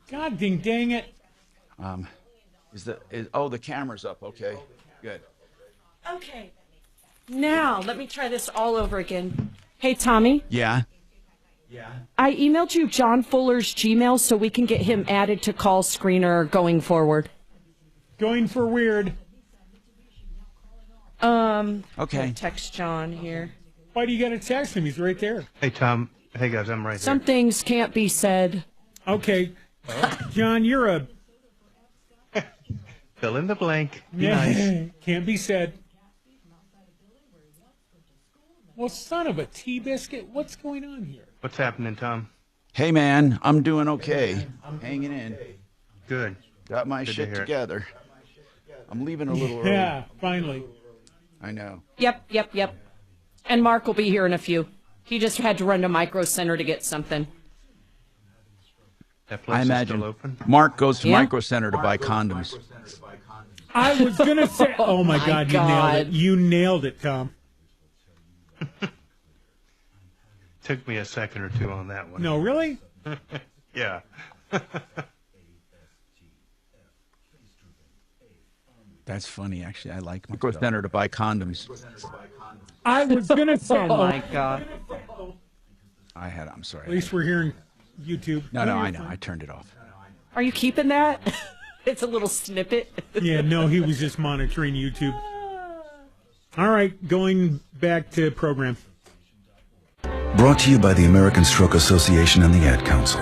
God dang it. The camera's up. Okay, good. Okay. Now, let me try this all over again. Hey, Tommy. Yeah. I emailed you John Fuller's Gmail so we can get him added to call screener going forward. Going for weird. Okay. Text John here. Why do you got to text him? He's right there. Hey, Tom. Hey, guys, I'm right Some things can't be said. Okay. John, you're a... Fill in the blank. Be nice. Can't be said. Well, son of a tea biscuit, what's going on here? What's happening, Tom? Hey, man, I'm doing okay. Hanging in. Good. Got my Good to shit hear it. together. I'm leaving a little early. Yeah, finally. I know. Yep. And Mark will be here in a few. He just had to run to Micro Center to get something. That place I is imagine still open? Mark goes to Yeah. Micro Center to buy condoms. I was going to say... Oh, my my God, you God. nailed it. You nailed it, Tom. Took me a second or two on that one. No, really? Yeah. That's funny, actually. I like Micro Center to buy condoms. I was going to say... Oh, my God. I'm sorry. At least we're hearing YouTube. No, I know. I turned it off. Are you keeping that? It's a little snippet. Yeah, no, he was just monitoring YouTube. All right, going back to program. Brought to you by the American Stroke Association and the Ad Council.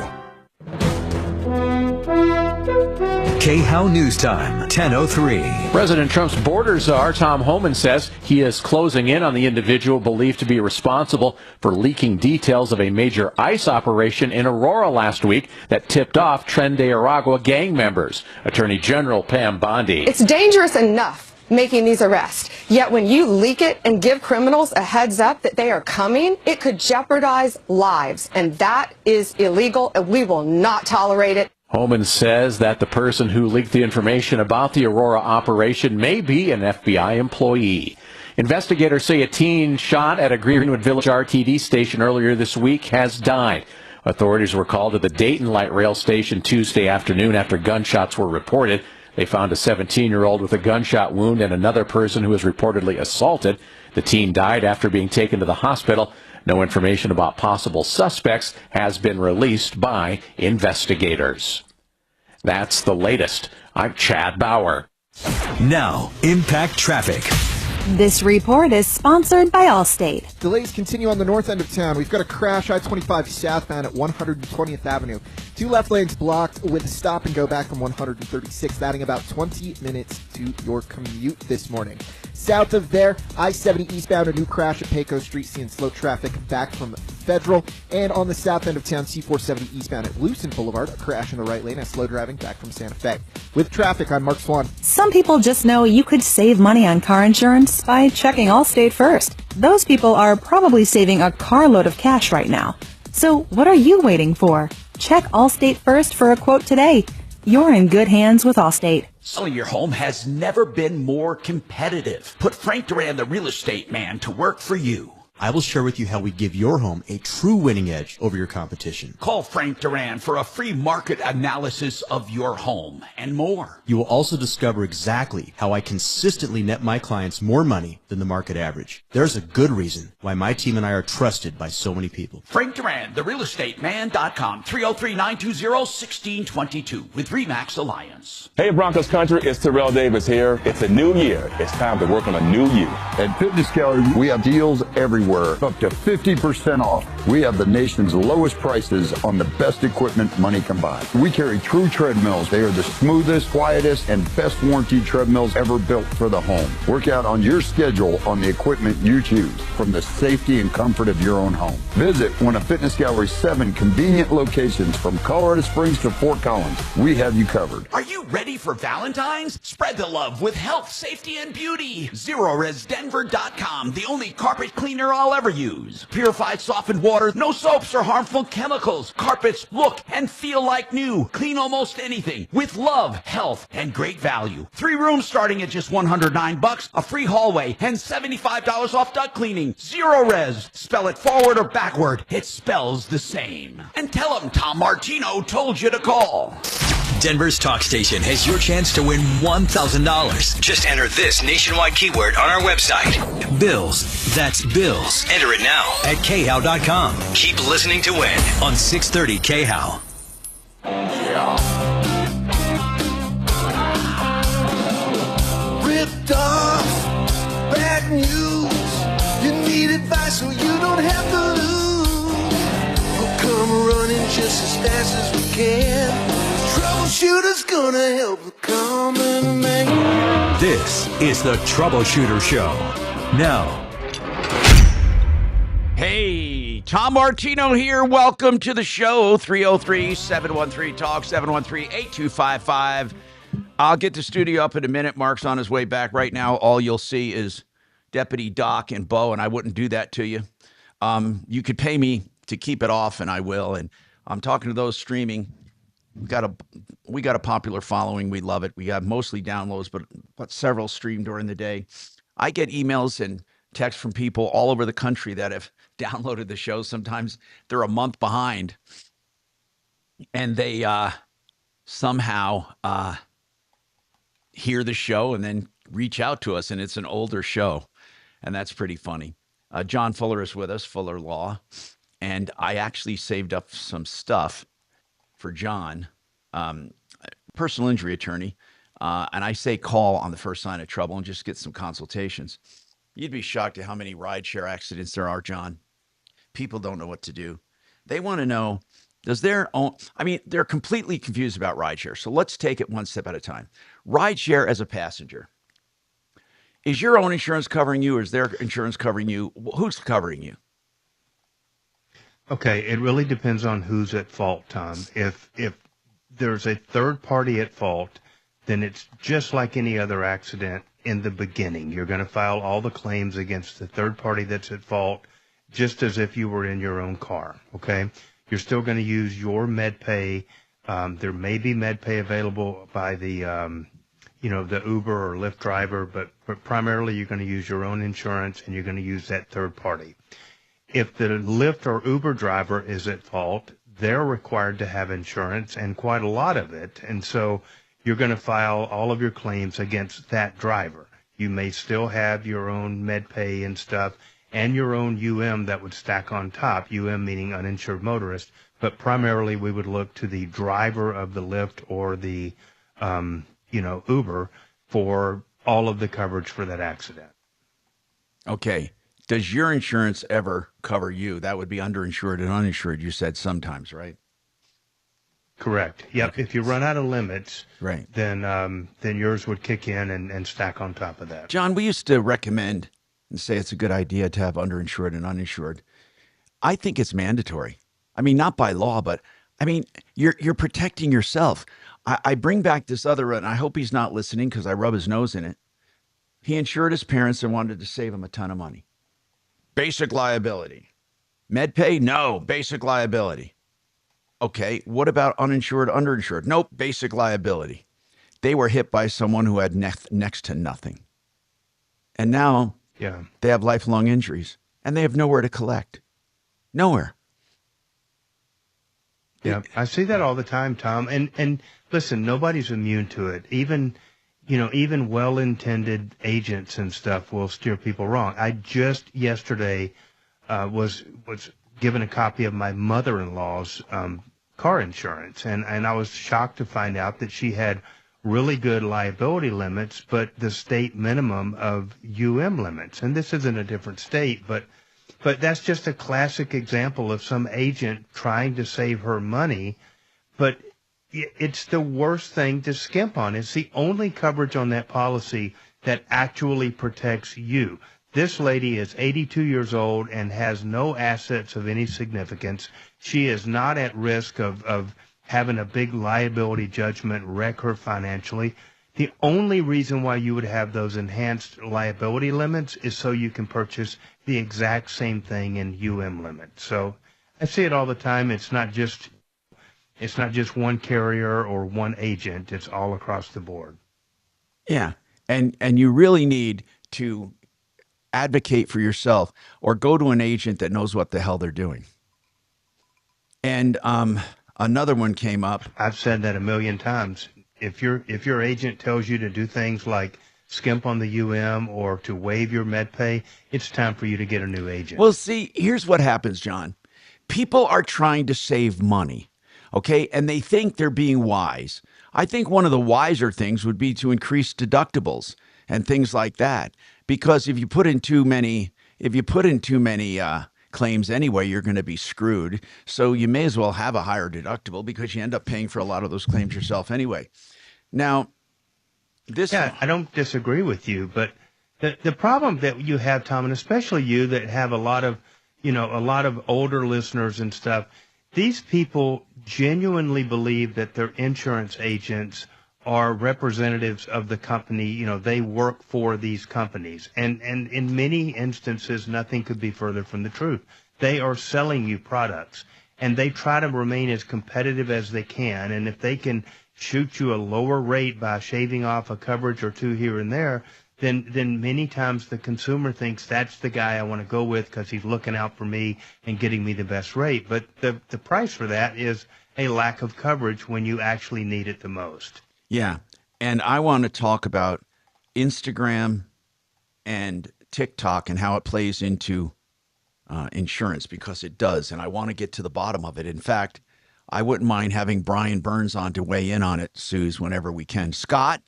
KHOW News Time, 10:03. President Trump's border czar, Tom Homan, says he is closing in on the individual believed to be responsible for leaking details of a major ICE operation in Aurora last week that tipped off Tren de Aragua gang members. Attorney General Pam Bondi. It's dangerous enough making these arrests, yet when you leak it and give criminals a heads up that they are coming, it could jeopardize lives, and that is illegal, and we will not tolerate it. Homan says that the person who leaked the information about the Aurora operation may be an FBI employee. Investigators say a teen shot at a Greenwood Village RTD station earlier this week has died. Authorities were called to the Dayton Light Rail Station Tuesday afternoon after gunshots were reported. They found a 17-year-old with a gunshot wound and another person who was reportedly assaulted. The teen died after being taken to the hospital. No information about possible suspects has been released by investigators. That's the latest. I'm Chad Bauer. Now, Impact Traffic. This report is sponsored by Allstate. Delays continue on the north end of town. We've got a crash I-25 southbound at 120th Avenue. 2 left lanes blocked with a stop and go back from 136th, adding about 20 minutes to your commute this morning. South of there, I-70 eastbound, a new crash at Pecos Street, seeing slow traffic back from Federal. And on the south end of town, C-470 eastbound at Lucent Boulevard, a crash in the right lane as slow driving back from Santa Fe. With traffic, I'm Mark Swan. Some people just know you could save money on car insurance by checking Allstate first. Those people are probably saving a carload of cash right now. So what are you waiting for? Check Allstate first for a quote today. You're in good hands with Allstate. Selling your home has never been more competitive. Put Frank Duran, the real estate man, to work for you. I will share with you how we give your home a true winning edge over your competition. Call Frank Duran for a free market analysis of your home and more. You will also discover exactly how I consistently net my clients more money than the market average. There's a good reason why my team and I are trusted by so many people. Frank Duran, therealestateman.com, 303-920-1622 with RE/MAX Alliance. Hey Broncos country, it's Terrell Davis here. It's a new year. It's time to work on a new you. At Fitness Gallery, we have deals everywhere, up to 50% off. We have the nation's lowest prices on the best equipment money can buy. We carry true treadmills. They are the smoothest, quietest, and best warranty treadmills ever built for the home. Work out on your schedule on the equipment you choose from the safety and comfort of your own home. Visit one of Fitness Gallery's 7 convenient locations from Colorado Springs to Fort Collins. We have you covered. Are you ready for Valentine's? Spread the love with health, safety, and beauty. ZeroResDenver.com, the only carpet cleaner I'll ever use. Purified, softened water, no soaps or harmful chemicals. Carpets look and feel like new. Clean almost anything with love, health, and great value. 3 rooms starting at just $109, a free hallway, and $75 off duct cleaning. Zero Res. Spell it forward or backward. It spells the same. And tell them Tom Martino told you to call. Denver's talk station has your chance to win $1,000. Just enter this nationwide keyword on our website. Bills. That's bills. Enter it now at khow.com. Keep listening to win on 630 KHOW. Ripped off, bad news. You need advice so you don't have to lose. We'll come running just as fast as we can. Troubleshooter's gonna help the common man. This is the Troubleshooter Show. Now, Hey, Tom Martino here. Welcome to the show. 303-713-TALK, 713-8255. I'll get the studio up in a minute. Mark's on his way back right now. All you'll see is Deputy Doc and Bo, and I wouldn't do that to you. You could pay me to keep it off, and I will. And I'm talking to those streaming. We got a popular following. We love it. We have mostly downloads, but several stream during the day. I get emails and texts from people all over the country that have downloaded the show. Sometimes they're a month behind, and they somehow hear the show and then reach out to us, and it's an older show, and that's pretty funny. John Fuller is with us, Fuller Law, and I actually saved up some stuff for John, personal injury attorney, and I say call on the first sign of trouble and just get some consultations. You'd be shocked at how many rideshare accidents there are, John. People don't know what to do. They want to know, they're completely confused about rideshare. So let's take it one step at a time. Rideshare as a passenger. Is your own insurance covering you, or is their insurance covering you? Who's covering you? Okay, it really depends on who's at fault, Tom. If there's a third party at fault, then it's just like any other accident in the beginning. You're going to file all the claims against the third party that's at fault, just as if you were in your own car, okay? You're still going to use your MedPay. There may be MedPay available by the, the Uber or Lyft driver, but primarily you're going to use your own insurance, and you're going to use that third party. If the Lyft or Uber driver is at fault, they're required to have insurance, and quite a lot of it. And so you're going to file all of your claims against that driver. You may still have your own MedPay and stuff, and your own that would stack on top, meaning uninsured motorist. But primarily we would look to the driver of the Lyft or the, Uber for all of the coverage for that accident. Okay. Does your insurance ever cover you? That would be underinsured and uninsured. You said sometimes, right? Correct. Yep. Okay. If you run out of limits, right, then yours would kick in and stack on top of that. John, we used to recommend and say it's a good idea to have underinsured and uninsured. I think it's mandatory. I mean, not by law, but I mean, you're protecting yourself. I bring back this other, and I hope he's not listening because I rub his nose in it. He insured his parents and wanted to save him a ton of money. Basic liability. MedPay? No, basic liability. Okay, what about uninsured, underinsured? Nope, basic liability. They were hit by someone who had next to nothing. And now they have lifelong injuries, and they have nowhere to collect. Nowhere. Yeah, I see that all the time, Tom. And listen, nobody's immune to it. Even well-intended agents and stuff will steer people wrong. I just yesterday was given a copy of my mother-in-law's car insurance, and I was shocked to find out that she had really good liability limits, but the state minimum of limits. And this is in a different state, but that's just a classic example of some agent trying to save her money, but it's the worst thing to skimp on. It's the only coverage on that policy that actually protects you. This lady is 82 years old and has no assets of any significance. She is not at risk of having a big liability judgment wreck her financially. The only reason why you would have those enhanced liability limits is so you can purchase the exact same thing in limits. So I see it all the time. It's not just one carrier or one agent. It's all across the board. Yeah. And you really need to advocate for yourself or go to an agent that knows what the hell they're doing. And Another one came up. I've said that a million times. If your agent tells you to do things like skimp on the UM or to waive your med pay, it's time for you to get a new agent. Well, see, here's what happens, John. People are trying to save money, okay? And they think they're being wise. I think one of the wiser things would be to increase deductibles and things like that. Because if you put in too many claims anyway, you're going to be screwed. So you may as well have a higher deductible because you end up paying for a lot of those claims yourself anyway. Now, I don't disagree with you, but the problem that you have, Tom, and especially you that have a lot of older listeners and stuff, these people genuinely believe that their insurance agents are representatives of the company. They work for these companies. And in many instances, nothing could be further from the truth. They are selling you products, and they try to remain as competitive as they can. And if they can shoot you a lower rate by shaving off a coverage or two here and there, then many times the consumer thinks that's the guy I want to go with because he's looking out for me and getting me the best rate. But the price for that is a lack of coverage when you actually need it the most. Yeah. And I want to talk about Instagram and TikTok and how it plays into insurance, because it does. And I want to get to the bottom of it. In fact, I wouldn't mind having Brian Burns on to weigh in on it, Suze, whenever we can. Scott,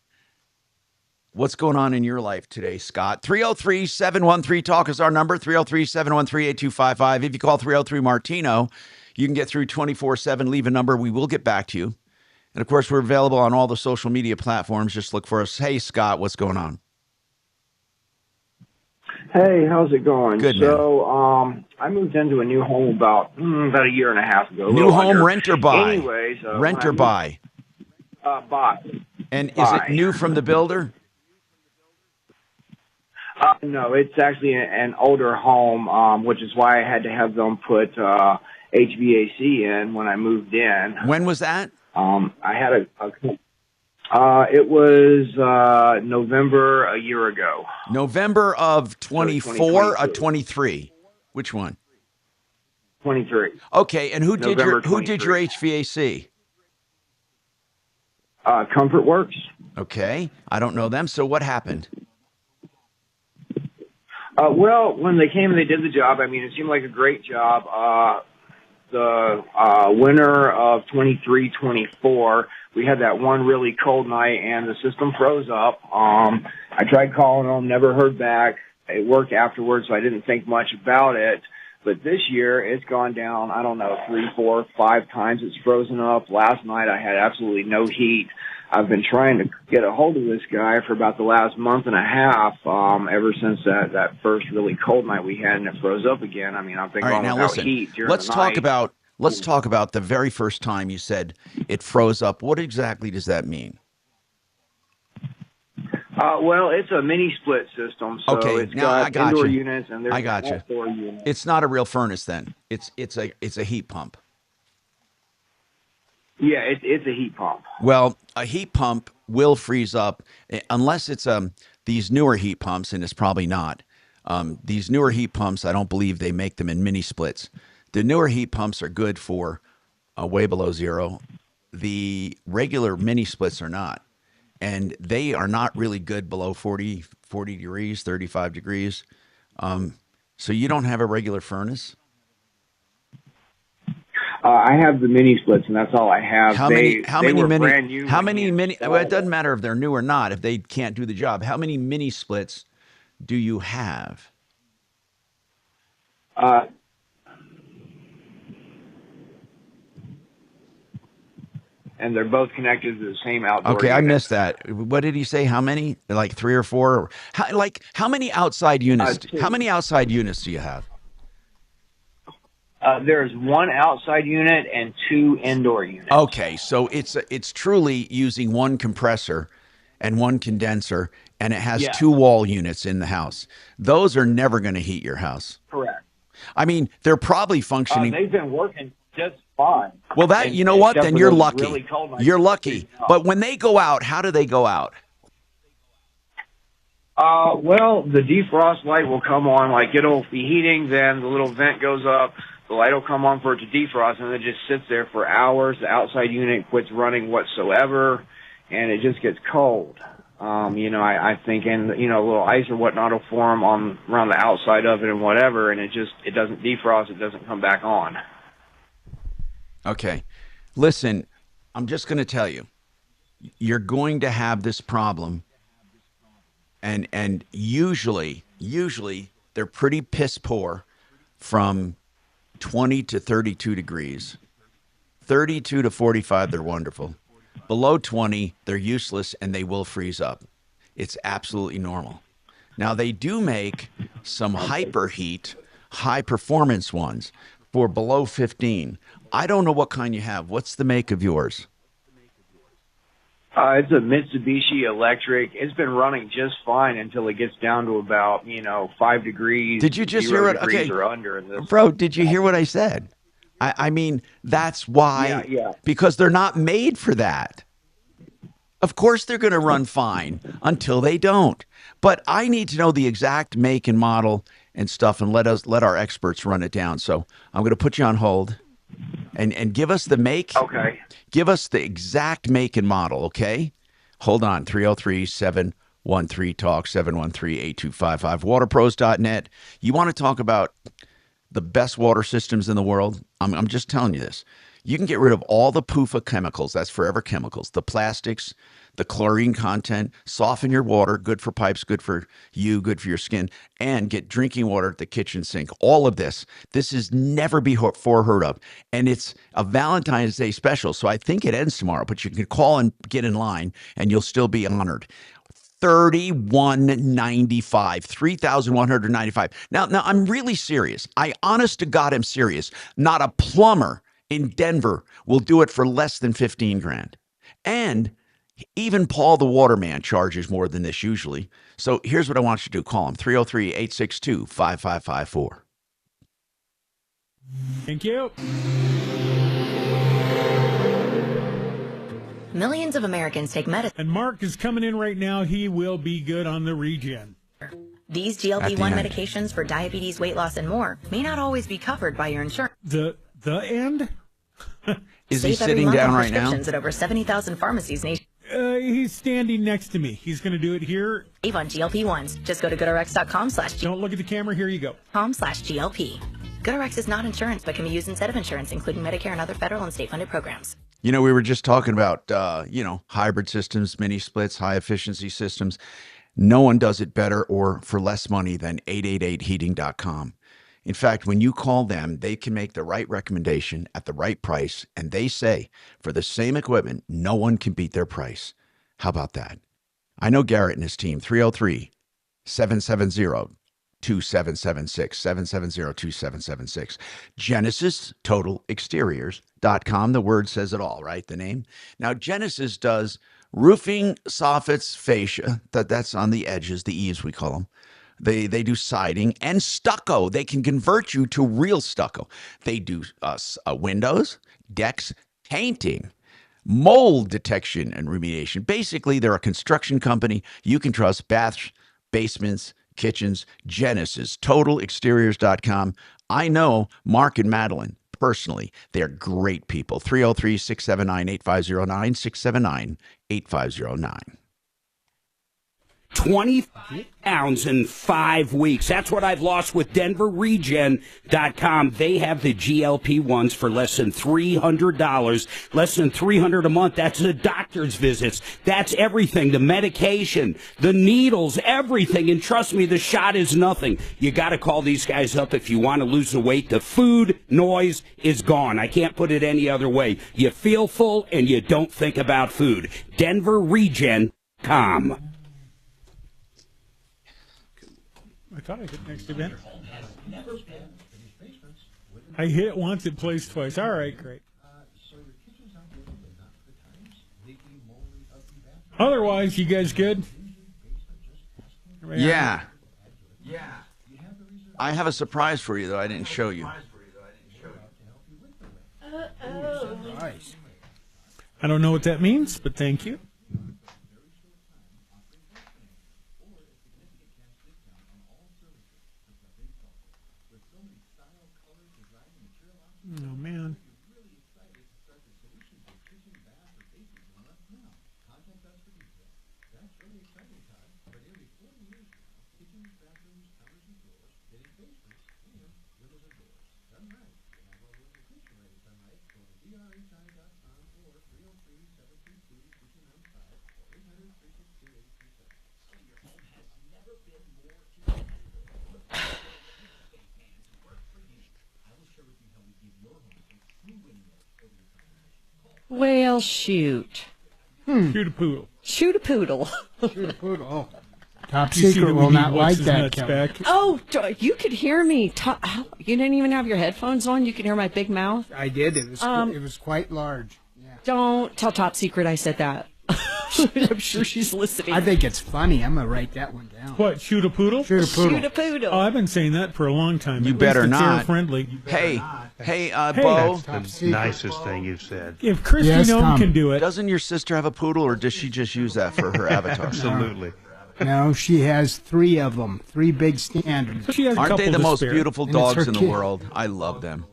what's going on in your life today, Scott? 303-713-TALK is our number, 303-713-8255. If you call 303-MARTINO, you can get through 24/7. Leave a number. We will get back to you. And, of course, we're available on all the social media platforms. Just look for us. Hey, Scott, what's going on? Hey, how's it going? Good, so, I moved into a new home about a year and a half ago. New home, rent or buy? Anyways. Rent or buy? Buy. And is it new from the builder? No, it's actually an older home, which is why I had to have them put HVAC in when I moved in. When was that? I had it was November a year ago. November of 24 or 23? Which one? 23. Okay, and who did your HVAC? Comfort Works. Okay, I don't know them. So what happened? Well, when they came and they did the job, I mean, it seemed like a great job. The winter of 23-24, we had that one really cold night, and the system froze up. I tried calling them, never heard back. It worked afterwards, so I didn't think much about it. But this year, it's gone down, 3, 4, 5 times. It's frozen up. Last night, I had absolutely no heat. I've been trying to get a hold of this guy for about the last month and a half, ever since that first really cold night we had, and it froze up again. I mean, I've been going without heat during the night. Let's talk about the very first time you said it froze up. What exactly does that mean? Well, it's a mini split system, so it's got indoor units and there's outdoor units. It's not a real furnace then. It's a heat pump. Yeah, it's a heat pump. Well, a heat pump will freeze up unless it's these newer heat pumps, and it's probably not. These newer heat pumps, I don't believe they make them in mini splits. The newer heat pumps are good for way below zero. The regular mini splits are not. And they are not really good below 40 degrees, 35 degrees. So you don't have a regular furnace? I have the mini splits, and that's all I have. How many brand new. Well, it doesn't matter if they're new or not, if they can't do the job. How many mini splits do you have? And they're both connected to the same outdoor Okay, unit. I missed that. What did he say? How many? Like 3 or 4? How many outside units? 2. How many outside units do you have? There's 1 outside unit and 2 indoor units. Okay, so it's truly using 1 compressor and 1 condenser, and it has 2 wall units in the house. Those are never going to heat your house. Correct. I mean, they're probably functioning. They've been working just fine. Well, you know what? Then you're lucky. Really cold nights. You're lucky. But when they go out, how do they go out? Well, the defrost light will come on, like it'll be heating, then the little vent goes up, the light will come on for it to defrost, and it just sits there for hours. The outside unit quits running whatsoever, and it just gets cold. I think, and, a little ice or whatnot will form around the outside of it and whatever, and it doesn't defrost, it doesn't come back on. Okay. Listen, I'm just going to tell you, you're going to have this problem, and usually they're pretty piss poor from 20 to 32 degrees. 32 to 45, they're wonderful. Below 20, they're useless, and they will freeze up. It's absolutely normal. Now, they do make some hyperheat, high-performance ones for below 15. I don't know what kind you have. What's the make of yours? It's a Mitsubishi Electric. It's been running just fine until it gets down to about, 5 degrees. Did you just hear what? Okay, or under in this. Bro, did you hear what I said? I mean, that's why. Yeah. Because they're not made for that. Of course they're going to run fine until they don't. But I need to know the exact make and model and stuff, and let our experts run it down. So I'm going to put you on hold and give us the make. Okay. Give us the exact make and model, okay? Hold on, 303-713-TALK, 713-8255, waterpros.net. You want to talk about the best water systems in the world? I'm just telling you this. You can get rid of all the PUFA chemicals, that's forever chemicals, the plastics, the chlorine content, soften your water, good for pipes, good for you, good for your skin, and get drinking water at the kitchen sink. All of this is never before heard of. And it's a Valentine's Day special, so I think it ends tomorrow, but you can call and get in line, and you'll still be honored. $3,195, $3,195. Now I'm really serious. I honest to God am serious. Not a plumber in Denver will do it for less than 15 grand. And even Paul the Waterman charges more than this usually. So here's what I want you to do. Call him, 303-862-5554. Thank you. Millions of Americans take medicine. And Mark is coming in right now. He will be good on the regen. These GLP-1 medications for diabetes, weight loss, and more may not always be covered by your insurance. The end? Is he sitting down right now? At over 70,000 pharmacies nationwide. He's standing next to me. He's going to do it here. Save on GLP-1s. Just go to goodrx.com/. Don't look at the camera. Here you go. .com/GLP. GoodRx is not insurance, but can be used instead of insurance, including Medicare and other federal and state-funded programs. We were just talking about, hybrid systems, mini splits, high efficiency systems. No one does it better or for less money than 888heating.com. In fact, when you call them, they can make the right recommendation at the right price. And they say for the same equipment, no one can beat their price. How about that? I know Garrett and his team, 303-770-2776, 770-2776. Genesis Total Exteriors.com. The word says it all, right? The name. Now, Genesis does roofing, soffits, fascia. That's on the edges, the eaves we call them. They do siding and stucco. They can convert you to real stucco. They do windows, decks, painting, mold detection and remediation. Basically, they're a construction company you can trust. Baths, basements, kitchens. Genesis, TotalExteriors.com. I know Mark and Madeline personally. They're great people. 303-679-8509, 679-8509. 20 pounds in 5 weeks. That's what I've lost with DenverRegen.com. They have the GLP-1s for less than $300, less than $300 a month. That's the doctor's visits. That's everything, the medication, the needles, everything. And trust me, the shot is nothing. You got to call these guys up if you want to lose the weight. The food noise is gone. I can't put it any other way. You feel full and you don't think about food. DenverRegen.com. I thought I hit next event. I hit it once, it plays twice. All right, great. Otherwise, you guys good? Yeah. I have a surprise for you, though I didn't show you. Nice. I don't know what that means, but thank you. Well, shoot. Shoot a poodle. Shoot a poodle. Shoot a poodle. Oh. Top You see secret that will we not need like what's his that, nuts Kelly. back? Oh, you could hear me. You didn't even have your headphones on. You could hear my big mouth. I did. It was quite large. Don't tell Top Secret I said that. I'm sure she's listening. I think it's funny. I'm gonna write that one down. What? Shoot a poodle? Shoot a poodle. Shoot a poodle. Oh, I've been saying that for a long time. You At better least it's not. friendly. Hey, Hey, Bo. That's the nicest thing you've said. If Christy Yes, Nome Tom. can do it, Doesn't your sister have a poodle, or does she just use that for her avatar? Absolutely. No, she has 3 of them. 3 big standards. she has a Aren't couple they the to most spare. beautiful And it's dogs her in the kid. world? I love them.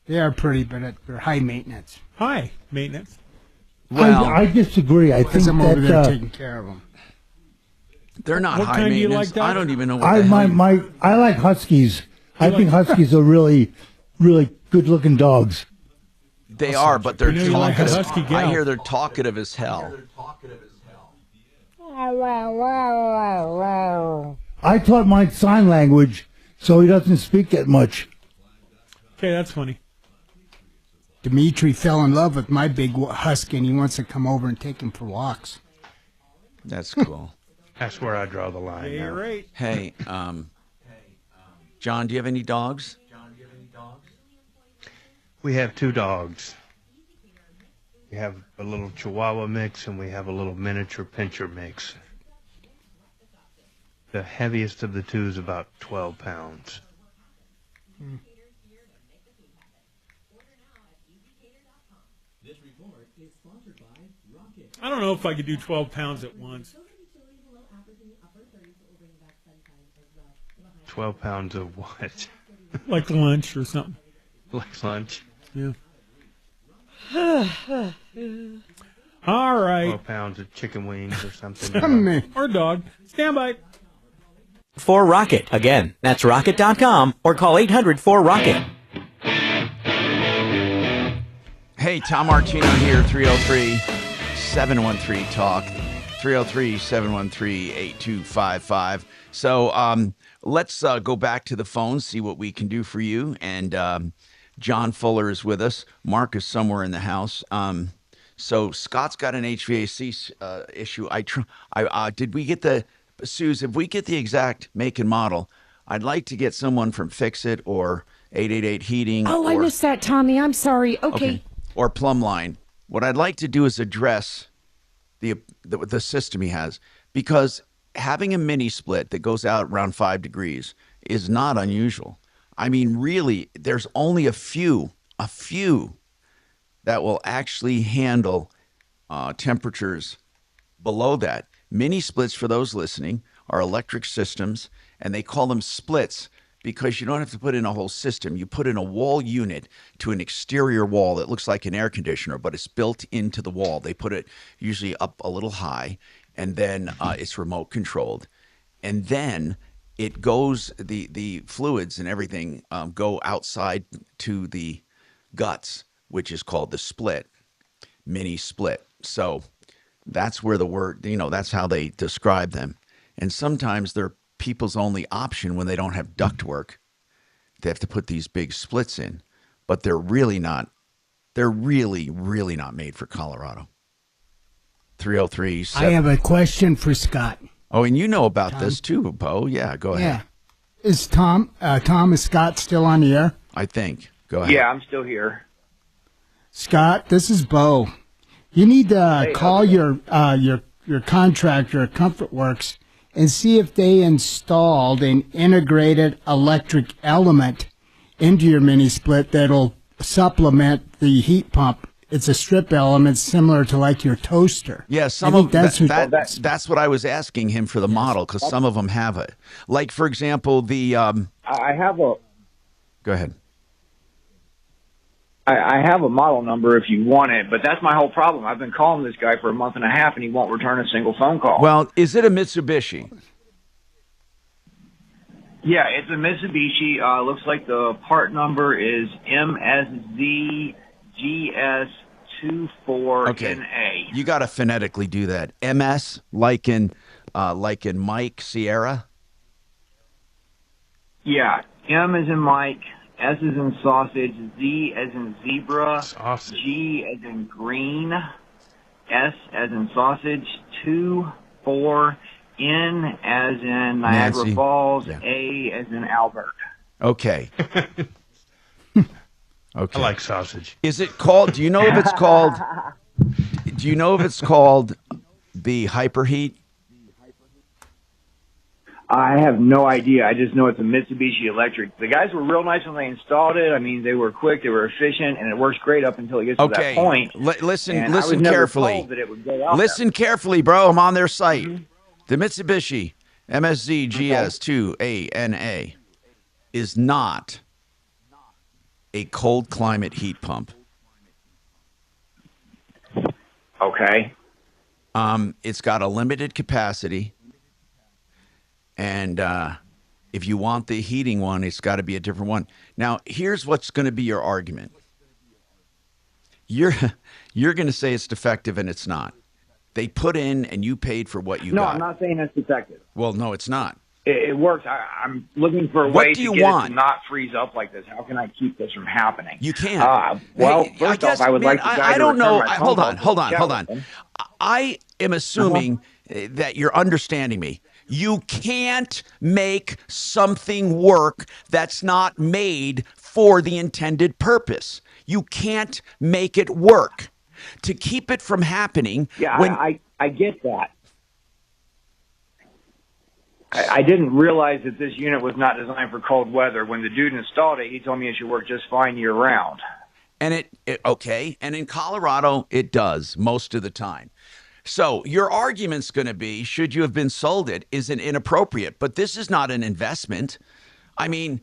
They are pretty, but they're high maintenance. High maintenance. Well, I disagree. I think Because I'm over there that taking care of them. they're not What high kind do you maintenance. like, Doc? I don't even know what I the hell I like huskies. I think huskies are really good-looking dogs. they are, but they're You know you like a talkative. husky gal. I hear they're talkative as hell. I taught mine sign language, so he doesn't speak that much. Okay, that's funny. Dimitri fell in love with my big husky, and he wants to come over and take him for walks. That's cool. That's where I draw the line. Yeah, you're now. right. Hey, John, do you have any dogs? We have 2 dogs. We have a little Chihuahua mix and we have a little miniature pincher mix. The heaviest of the 2 is about 12 pounds. I don't know if I could do 12 pounds at once. 12 pounds of what? Like lunch or something. Like lunch? Yeah. All right. 12 pounds of chicken wings or something. Or dog. Stand by. For Rocket. Again, that's rocket.com or call 800-4ROCKET. Hey, Tom Martino here, 303-713-TALK, 303-713-8255. So let's go back to the phone, see what we can do for you. And John Fuller is with us. Mark is somewhere in the house. So Scott's got an HVAC issue. Did we get the... Suze, if we get the exact make and model, I'd like to get someone from Fix-It or 888 Heating. Oh, I missed that, Tommy. I'm sorry. Okay. Or Plumline. What I'd like to do is address the system he has, because having a mini split that goes out around 5 degrees is not unusual. I mean, really, there's only a few that will actually handle temperatures below that. Mini splits, for those listening, are electric systems, and they call them splits because you don't have to put in a whole system. You put in a wall unit to an exterior wall that looks like an air conditioner, but it's built into the wall. They put it usually up a little high, and then it's remote controlled. And then it goes, the fluids and everything go outside to the guts, which is called the split, mini split. So that's where the word, that's how they describe them. And sometimes they're people's only option when they don't have ductwork. They have to put these big splits in, but they're really not made for Colorado. 303. I have a question for Scott. Oh, and you know about Tom. this too, Bo. Yeah, go ahead. Yeah. Is Scott still on the air? I think. Go ahead. Yeah, I'm still here. Scott, this is Bo. You need to call your contractor at ComfortWorks and see if they installed an integrated electric element into your mini split that'll supplement the heat pump. It's a strip element similar to like your toaster. Yeah, that's what I was asking him for the model, because some of them have it. Like, for example, the I have a. Go ahead. I have a model number if you want it, but that's my whole problem. I've been calling this guy for a month and a half, and he won't return a single phone call. Well, is it a Mitsubishi? Yeah, it's a Mitsubishi. Looks like the part number is MSZGS24NA. Okay. You got to phonetically do that. MS, like in Mike, Sierra? Yeah, M as in Mike, S as in sausage, Z as in zebra, G as in green, S as in sausage, 2-4, N as in Niagara Nancy. Falls, Yeah. A as in Albert. Okay. Okay. I like sausage. Is it called? Do you know if it's called? Do you know if it's called the Hyperheat? I have no idea. I just know it's a Mitsubishi Electric. The guys were real nice when they installed it. I mean, they were quick, they were efficient, and it works great up until it gets to that point. Listen And I was listen never carefully. told that it would go out Listen carefully, bro. I'm on their site. The Mitsubishi MSZ GS2ANA is not a cold climate heat pump. Okay. It's got a limited capacity. And if you want the heating one, it's got to be a different one. Now, here's what's going to be your argument. You're going to say it's defective, and it's not. They put in, and you paid for what you got. No, I'm not saying it's defective. Well, no, it's not. It works. I'm looking for a What way do to you get want? it to not freeze up like this. How can I keep this from happening? You can't. Well, Hey, first guess, off, I would man, like the guy I to don't return know. my phone Hold on, call. hold on, Chat hold with on. him. I am assuming that you're understanding me. You can't make something work that's not made for the intended purpose. You can't make it work. To keep it from happening. Yeah, I get that. I didn't realize that this unit was not designed for cold weather. When the dude installed it, he told me it should work just fine year round. And okay. And in Colorado, it does most of the time. So your argument's going to be, should you have been sold it, isn't inappropriate. But this is not an investment. I mean,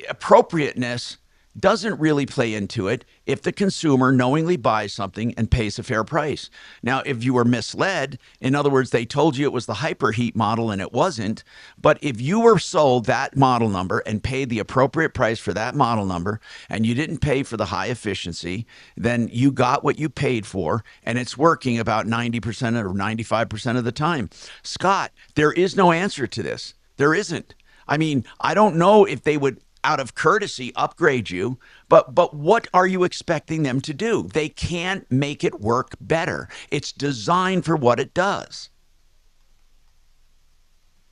appropriateness doesn't really play into it if the consumer knowingly buys something and pays a fair price. Now, if you were misled, in other words, they told you it was the Hyperheat model and it wasn't, but if you were sold that model number and paid the appropriate price for that model number and you didn't pay for the high efficiency, then you got what you paid for and it's working about 90% or 95% of the time. Scott, there is no answer to this. There isn't. I mean, I don't know if they would, out of courtesy, upgrade you, but what are you expecting them to do? They can't make it work better. It's designed for what it does.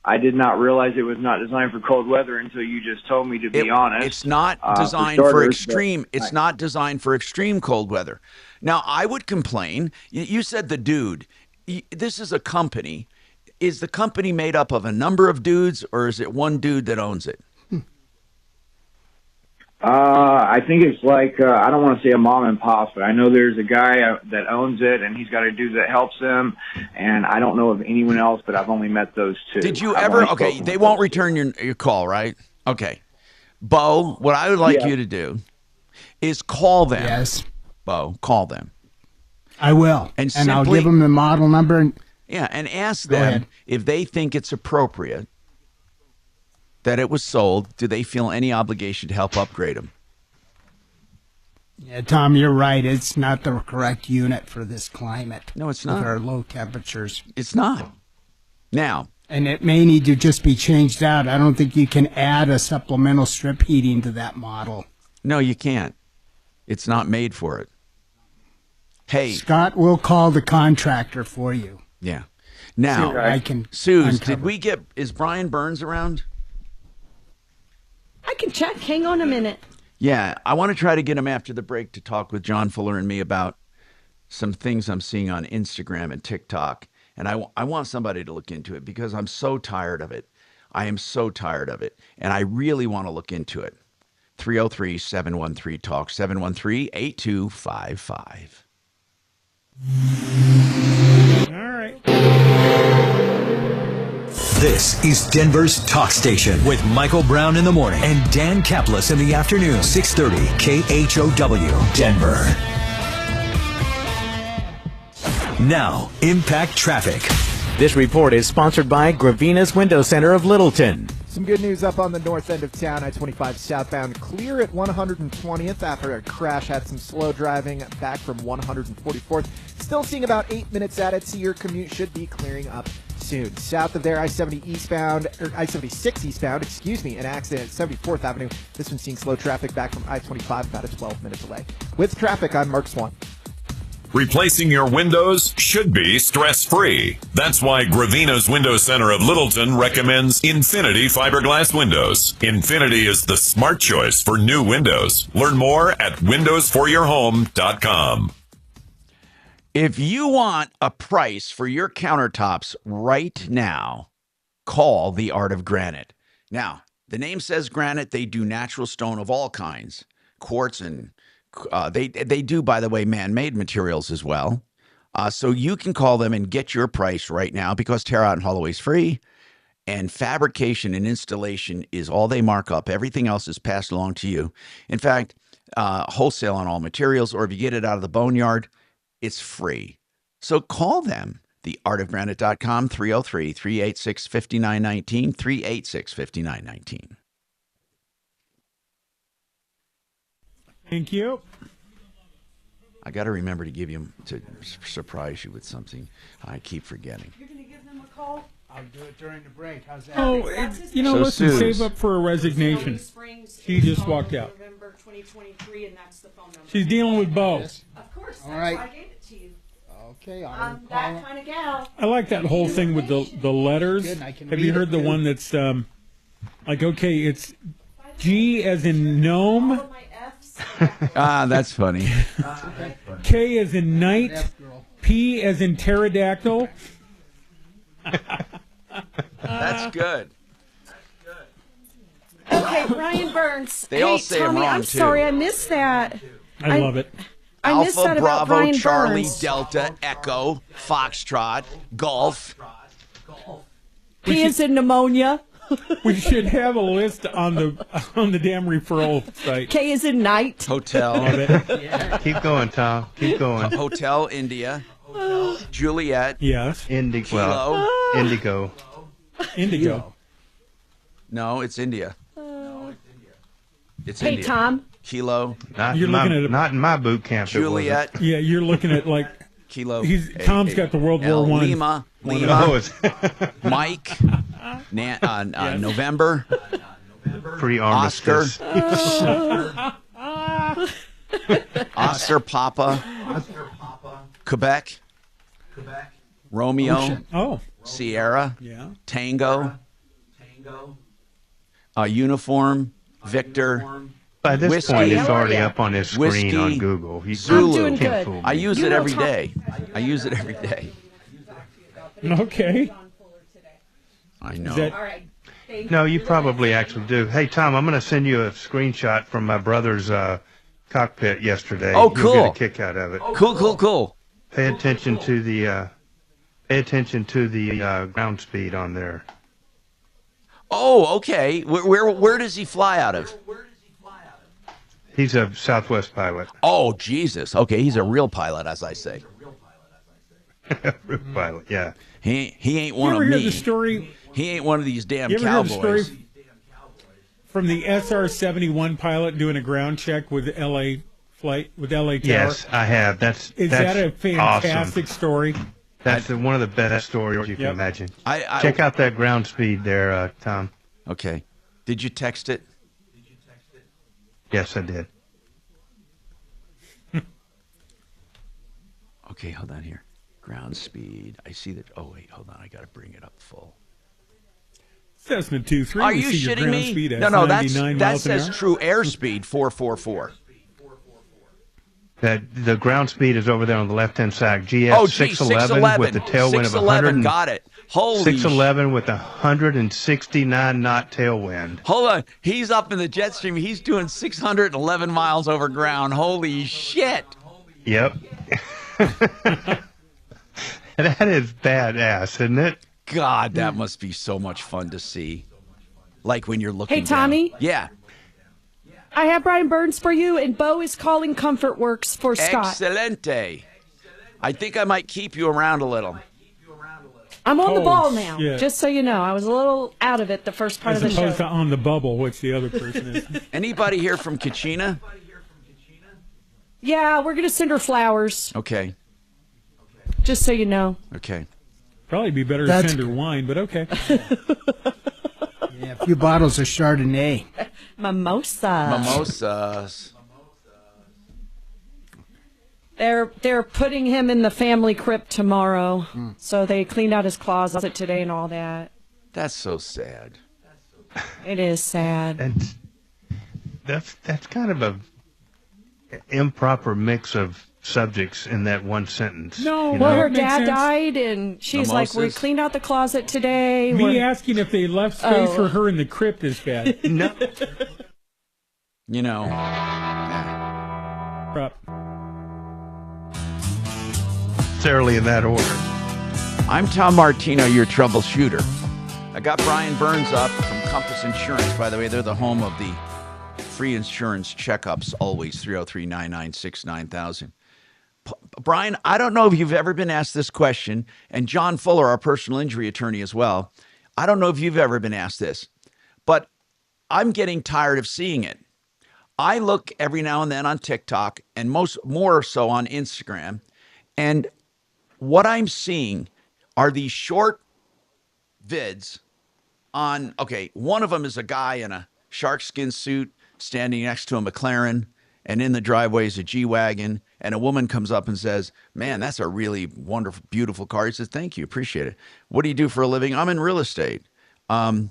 I did not realize it was not designed for cold weather until you just told me, to be honest. It's not designed for extreme. It's not designed for extreme cold weather. Now, I would complain. You said the dude. This is a company. Is the company made up of a number of dudes, or is it one dude that owns it? I think it's like, I don't want to say a mom and pop, but I know there's a guy that owns it, and he's got a dude that helps him, and I don't know of anyone else, but I've only met those two. Did you ever? Okay, they won't return your call, right? Okay. Bo, what I would like you to do is call them. Yes. Bo, call them. I will. And I'll give them the model number. And ask them if they think it's appropriate that it was sold. Do they feel any obligation to help upgrade them? Yeah, Tom, you're right. It's not the correct unit for this climate. No, it's not. For our low temperatures. It's not. Now. And it may need to just be changed out. I don't think you can add a supplemental strip heating to that model. No, you can't. It's not made for it. Hey. Scott will call the contractor for you. Yeah. Now, I can Suze, uncover. did we get, is Brian Burns around? I can check. Hang on a minute. Yeah, I want to try to get him after the break to talk with John Fuller and me about some things I'm seeing on Instagram and TikTok. And I want somebody to look into it because I'm so tired of it. I am so tired of it. And I really want to look into it. 303-713-TALK, 713-8255. All right. This is Denver's talk station with Michael Brown in the morning and Dan Kaplis in the afternoon. 630 KHOW, Denver. Now, Impact Traffic. This report is sponsored by Gravina's Window Center of Littleton. Some good news up on the north end of town. I-25 southbound clear at 120th after a crash. Had some slow driving back from 144th. Still seeing about 8 minutes at it, so your commute should be clearing up soon. South of there, I-70 eastbound, or I-76 eastbound, an accident at 74th Avenue. This one seeing slow traffic back from I-25, about a 12-minute delay. With traffic, I'm Mark Swan. Replacing your windows should be stress-free. That's why Gravina's Window Center of Littleton recommends Infinity Fiberglass Windows. Infinity is the smart choice for new windows. Learn more at windowsforyourhome.com. If you want a price for your countertops right now, call the Art of Granite. Now, the name says granite. They do natural stone of all kinds, quartz, and they do, by the way, man-made materials as well. So you can call them and get your price right now because tear out and haul away is free. And fabrication and installation is all they mark up. Everything else is passed along to you. In fact, wholesale on all materials, or if you get it out of the boneyard, it's free. So call them, theartofgranite.com, 303-386-5919, 386-5919. Thank you. I got to remember to give you, to surprise you with something. I keep forgetting. You're going to give them a call? I'll do it during the break. How's that? Oh, listen, Suze. save up for a resignation. She just walked out. November 2023, and that's the phone number. She's dealing with Bo. Of course, that's All right. why I gave it to you. Okay, I'm that kind of gal. I like that whole thing with the letters. Good, I can Have read you heard it, the too. one that's like, okay, it's G as in gnome, That's funny. K as in knight, P as in pterodactyl. That's good. Okay, Ryan Burns. They all say 'em Tommy, wrong, I'm too. sorry, I missed that. I love it. I missed Alpha, that about Bravo, Ryan Charlie, Burns. Delta, Echo, Foxtrot, Golf. P is in pneumonia. We should have a list on the damn referral site. K is in night. Hotel. Love it. Keep going, Tom. Keep going. Hotel India. Juliet. Yes. Indigo. Kilo. Well, Indigo. Indigo. No, it's India. It's Hey, India. Tom. Kilo. Not You're in my, looking at a- not in my boot camp. it wasn't. Juliet. Yeah, you're looking at like Kilo. Tom's got the World War I. Lima. Oh, Lima. it's Mike. November. pre-armistice. Oscar Papa. Quebec. Romeo. Oh. Sierra. Yeah. Tango. Uniform. Victor. By this Whiskey. point, it's already up on his screen Whiskey. on Google. You Zulu. doing can't good. fool me. I use You it know every Tom- day. I use it every day. Okay. I know. Is that- All right. No, you probably actually do. Hey, Tom, I'm going to send you a screenshot from my brother's cockpit yesterday. Oh, You'll cool. get a kick out of it. Cool. Pay attention to the ground speed on there. Oh, okay. Where does he fly out of? He's a Southwest pilot. Oh, Jesus. Okay, he's a real pilot, as I say. Pilot, yeah. He ain't You one ever of hear me. the story? He ain't one of these damn You ever hear the cowboys. story from the SR-71 pilot doing a ground check with LA flight with LA Tower? Yes, I have. That's that a fantastic awesome. story? That's one of the best stories you can imagine. I Check out that ground speed there, Tom. Okay. Did you text it? Yes, I did. Okay, hold on here. Ground speed. I see that. Oh, wait, hold on. I got to bring it up full. Cessna 2-3. Are we you see your shitting ground me? Speed at No, 99 that miles an says hour. true airspeed 444. That the ground speed is over there on the left-hand side. GS Oh, gee, 611 with the tailwind of 611, got it. Holy 611 with 169 knot tailwind. Hold on. He's up in the jet stream. He's doing 611 miles over ground. Holy shit. Yep. That is badass, isn't it? God, that must be so much fun to see. Like when you're looking Hey, Tommy? down. Yeah. I have Brian Burns for you, and Bo is calling Comfort Works for Scott. Excelente. I think I might keep you around a little. I'm on the ball now, shit. just so you know. I was a little out of it the first part As of the opposed show. to on the bubble, which the other person is. Anybody here from Kachina? Yeah, we're going to send her flowers, Okay. just so you know. Okay. Probably be better to That's- send her wine, but okay. Yeah, a few bottles of Chardonnay. Mimosa. Mimosas. They're putting him in the family crypt tomorrow, so they cleaned out his closet today and all that. That's so sad. It is sad. And that's kind of a improper mix of subjects in that one sentence. No, you Well, know? her Makes dad sense. died, and she's like, "We Mimosas. cleaned out the closet today." Me We're- asking if they left space Oh. for her in the crypt is bad. No. You know. Prop. Necessarily in that order. I'm Tom Martino, your troubleshooter. I got Brian Burns up from Compass Insurance. By the way, they're the home of the free insurance checkups, always 303-996-9000. Brian, I don't know if you've ever been asked this question, and John Fuller, our personal injury attorney as well, I don't know if you've ever been asked this, but I'm getting tired of seeing it. I look every now and then on TikTok and more so on Instagram, and what I'm seeing are these short vids on, okay, one of them is a guy in a sharkskin suit standing next to a McLaren, and in the driveway is a G-Wagon, and a woman comes up and says, "Man, that's a really wonderful, beautiful car." He says, "Thank you, appreciate it. What do you do for a living?" "I'm in real estate." "Man,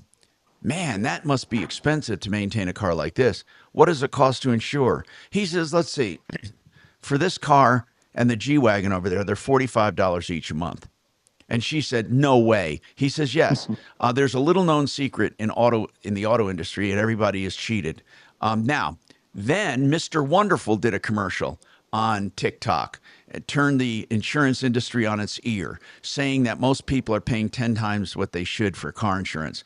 that must be expensive to maintain a car like this. What does it cost to insure?" He says, "Let's see, for this car and the G-Wagon over there, they're $45 each a month." And she said, "No way." He says, "Yes. There's a little known secret in the auto industry, and everybody is cheated." Now, then Mr. Wonderful did a commercial on TikTok. It turned the insurance industry on its ear, saying that most people are paying 10 times what they should for car insurance.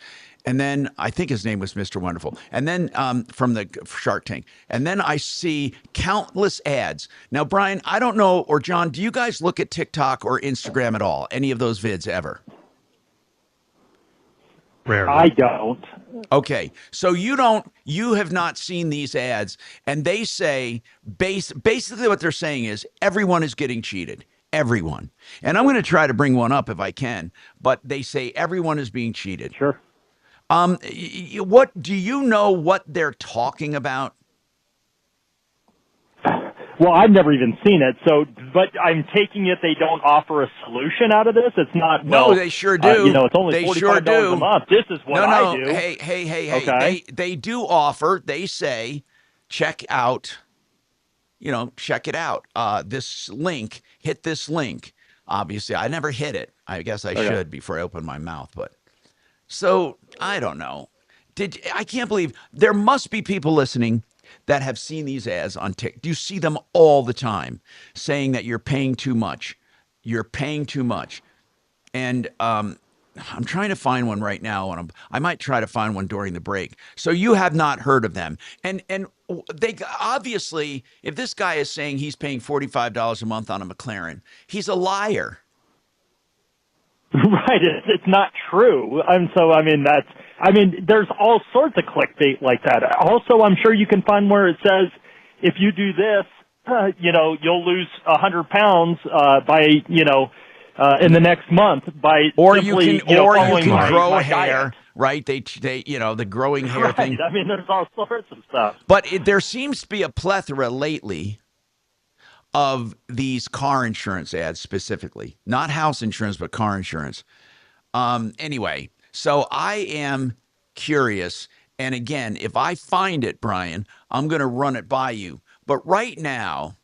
And then I think his name was Mr. Wonderful. And then from the Shark Tank. And then I see countless ads. Now, Brian, I don't know, or John, do you guys look at TikTok or Instagram at all? Any of those vids ever? Rarely. I don't. Okay, so you have not seen these ads, and they say basically what they're saying is everyone is getting cheated. Everyone. And I'm going to try to bring one up if I can, but they say everyone is being cheated. Sure. What do you know what they're talking about? Well, I've never even seen it, but I'm taking it they don't offer a solution out of this. It's not. No, they sure do. It's only They $45 sure do. a month. This is what I do. Hey. Okay. They do offer. They say, check out. Check it out. This link. Hit this link. Obviously, I never hit it. I guess I should before I open my mouth. But so I don't know. I can't believe there must be people listening that have seen these ads on TikTok. You see them all the time saying that you're paying too much. You're paying too much. And I'm trying to find one right now, and I might try to find one during the break. So you have not heard of them. And they obviously, if this guy is saying he's paying $45 a month on a McLaren, he's a liar. Right. It's not true. There's all sorts of clickbait like that. Also, I'm sure you can find where it says, if you do this, you'll lose 100 pounds in the next month by simply, you can following grow my hair, diet. right? They the growing hair Right. thing. There's all sorts of stuff. But there seems to be a plethora lately of these car insurance ads specifically, not house insurance, but car insurance. Anyway, so I am curious. And again, if I find it, Brian, I'm going to run it by you. But right now,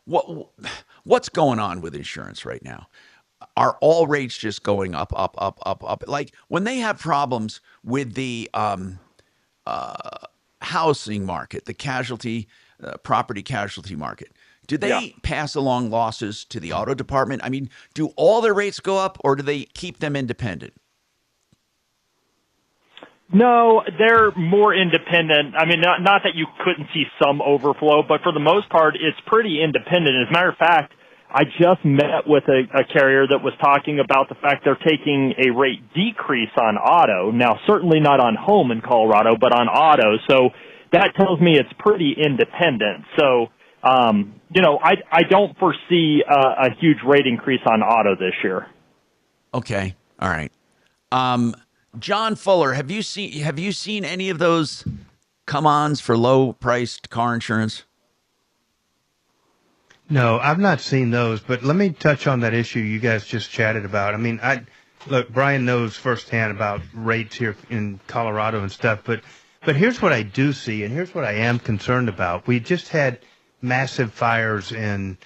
what's going on with insurance right now? Are all rates just going up? Like when they have problems with the housing market, the property casualty market, do they pass along losses to the auto department? I mean, do all their rates go up, or do they keep them independent? No, they're more independent. I mean, not that you couldn't see some overflow, but for the most part, it's pretty independent. As a matter of fact, I just met with a carrier that was talking about the fact they're taking a rate decrease on auto. Now, certainly not on home in Colorado, but on auto. So that tells me it's pretty independent. So, I don't foresee a huge rate increase on auto this year. Okay. All right. John Fuller, have you seen any of those come-ons for low-priced car insurance? No, I've not seen those, but let me touch on that issue you guys just chatted about. I mean, look, Brian knows firsthand about rates here in Colorado and stuff, but here's what I do see, and here's what I am concerned about. We just had massive fires in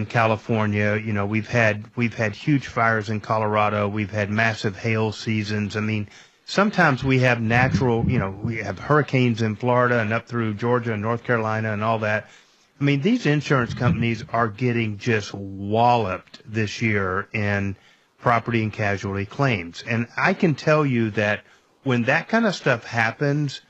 California. You know, we've had huge fires in Colorado. We've had massive hail seasons. I mean, sometimes we have natural, we have hurricanes in Florida and up through Georgia and North Carolina and all that. I mean, these insurance companies are getting just walloped this year in property and casualty claims. And I can tell you that when that kind of stuff happens,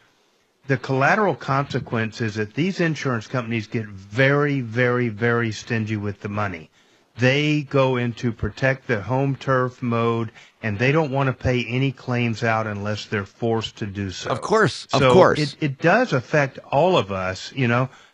the collateral consequence is that these insurance companies get very, very, very stingy with the money. They go into protect the home turf mode, and they don't want to pay any claims out unless they're forced to do so. Of course. It does affect all of us,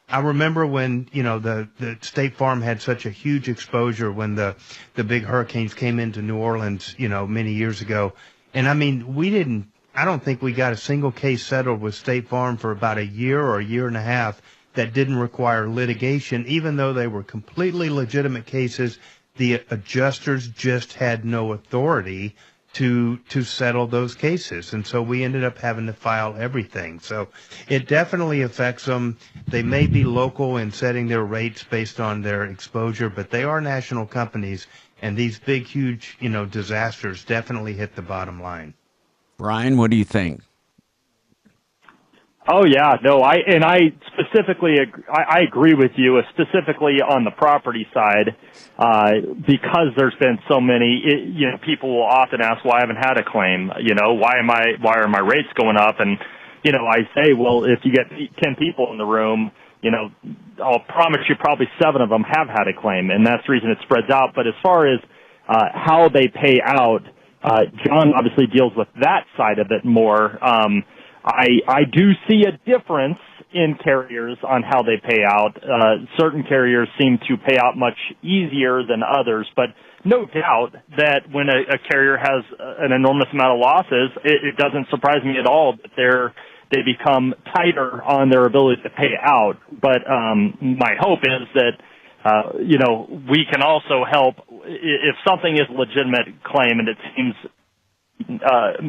I remember when, the State Farm had such a huge exposure when the big hurricanes came into New Orleans, many years ago. And I mean, I don't think we got a single case settled with State Farm for about a year or a year and a half that didn't require litigation, even though they were completely legitimate cases. The adjusters just had no authority to settle those cases. And so we ended up having to file everything. So it definitely affects them. They may be local in setting their rates based on their exposure, but they are national companies, and these big, huge, disasters definitely hit the bottom line. Brian, what do you think? Oh yeah, no, I specifically I agree with you, specifically on the property side, because there's been so many. People will often ask, "Well, I haven't had a claim. Why are my rates going up?" And I say, well, if you get 10 people in the room, I'll promise you probably 7 of them have had a claim, and that's the reason it spreads out. But as far as how they pay out, John obviously deals with that side of it more. I do see a difference in carriers on how they pay out. Certain carriers seem to pay out much easier than others, but no doubt that when a carrier has an enormous amount of losses, it doesn't surprise me at all that they become tighter on their ability to pay out. But my hope is that we can also help if something is a legitimate claim and it seems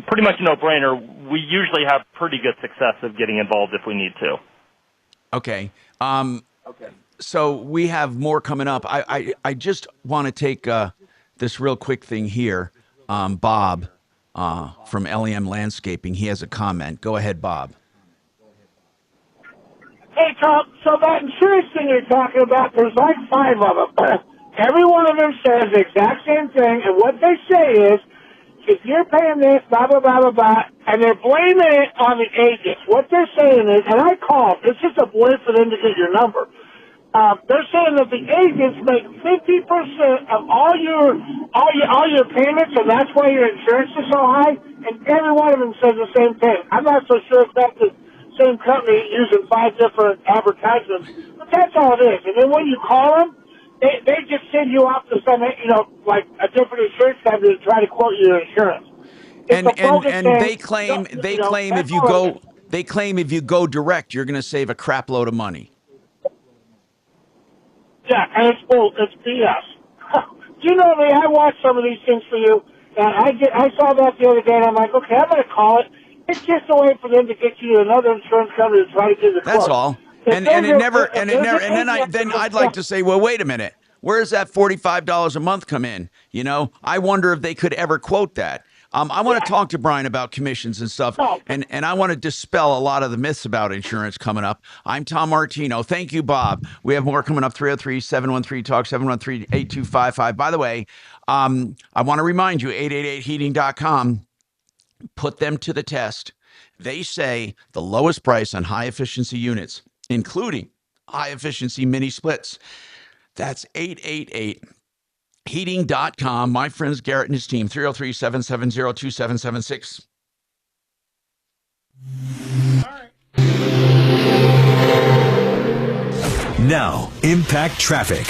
pretty much a no-brainer. We usually have pretty good success of getting involved if we need to. Okay. So we have more coming up. I just want to take this real quick thing here. Bob from LEM Landscaping, he has a comment. Go ahead, Bob. Hey, Tom, so that insurance thing you're talking about, there's like 5 of them. Every one of them says the exact same thing, and what they say is, if you're paying this, blah, blah, blah, blah, blah, and they're blaming it on the agents. What they're saying is, and I called, it's just a way for them to get your number. They're saying that the agents make 50% of all your payments, and that's why your insurance is so high, and every one of them says the same thing. I'm not so sure if that's the same company using 5 different advertisements, but that's all it is. And then when you call them, they just send you off to some, like a different insurance company to try to quote your insurance. And they claim if you go direct, you're going to save a crap load of money. Yeah, and it's BS. You know me, I watch some of these things for you, and I saw that the other day, and I'm like, okay, I'm going to call it. It's just a way for them to get you to another insurance company to try to get the quote. That's all. And then I'd like to say, well, wait a minute. Where does that $45 a month come in? I wonder if they could ever quote that. I want to talk to Brian about commissions and stuff, and I want to dispel a lot of the myths about insurance coming up. I'm Tom Martino. Thank you, Bob. We have more coming up, 303-713-TALK, 713-8255. By the way, I want to remind you, 888heating.com, put them to the test. They say the lowest price on high-efficiency units, including high-efficiency mini splits. That's 888heating.com. My friends Garrett and his team, 303-770-2776. Now, Impact Traffic.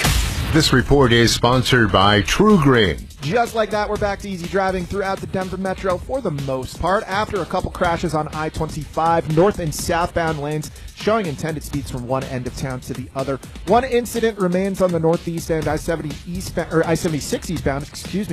This report is sponsored by True Green. Just like that, we're back to easy driving throughout the Denver Metro for the most part after a couple crashes on I-25 north and southbound lanes showing intended speeds from one end of town to the other. One incident remains on the northeast end, I-76 eastbound,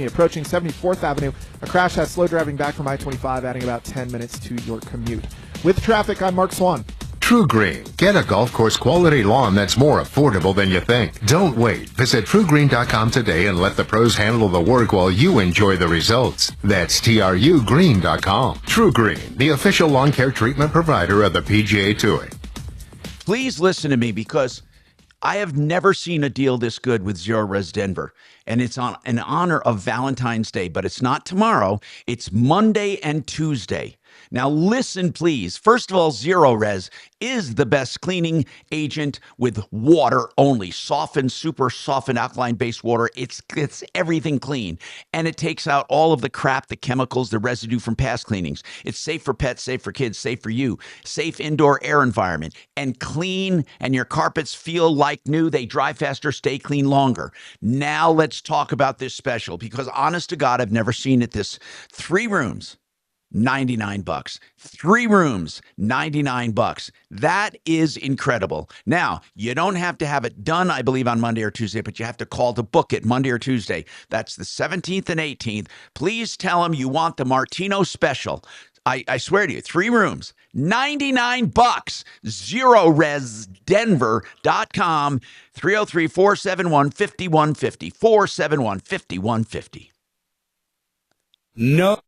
approaching 74th Avenue. A crash has slow driving back from I-25, adding about 10 minutes to your commute. With traffic, I'm Mark Swan. True Green. Get a golf course quality lawn that's more affordable than you think. Don't wait. Visit TrueGreen.com today and let the pros handle the work while you enjoy the results. That's TrueGreen.com. True Green, the official lawn care treatment provider of the PGA Tour. Please listen to me, because I have never seen a deal this good with Zero Res Denver. And it's on in honor of Valentine's Day, but it's not tomorrow. It's Monday and Tuesday. Now listen, please. First of all, Zero Res is the best cleaning agent with water only. Softened, super softened alkaline-based water. It's everything clean. And it takes out all of the crap, the chemicals, the residue from past cleanings. It's safe for pets, safe for kids, safe for you. Safe indoor air environment. And clean, and your carpets feel like new. They dry faster, stay clean longer. Now let's talk about this special, because honest to God, I've never seen it this. 3 rooms. $99. 3 rooms, $99. That is incredible. Now, you don't have to have it done, I believe, on Monday or Tuesday, but you have to call to book it Monday or Tuesday. That's the 17th and 18th. Please tell them you want the Martino special. I swear to you, 3 rooms, $99. ZeroResDenver.com, 303-471-5150, 471-5150. No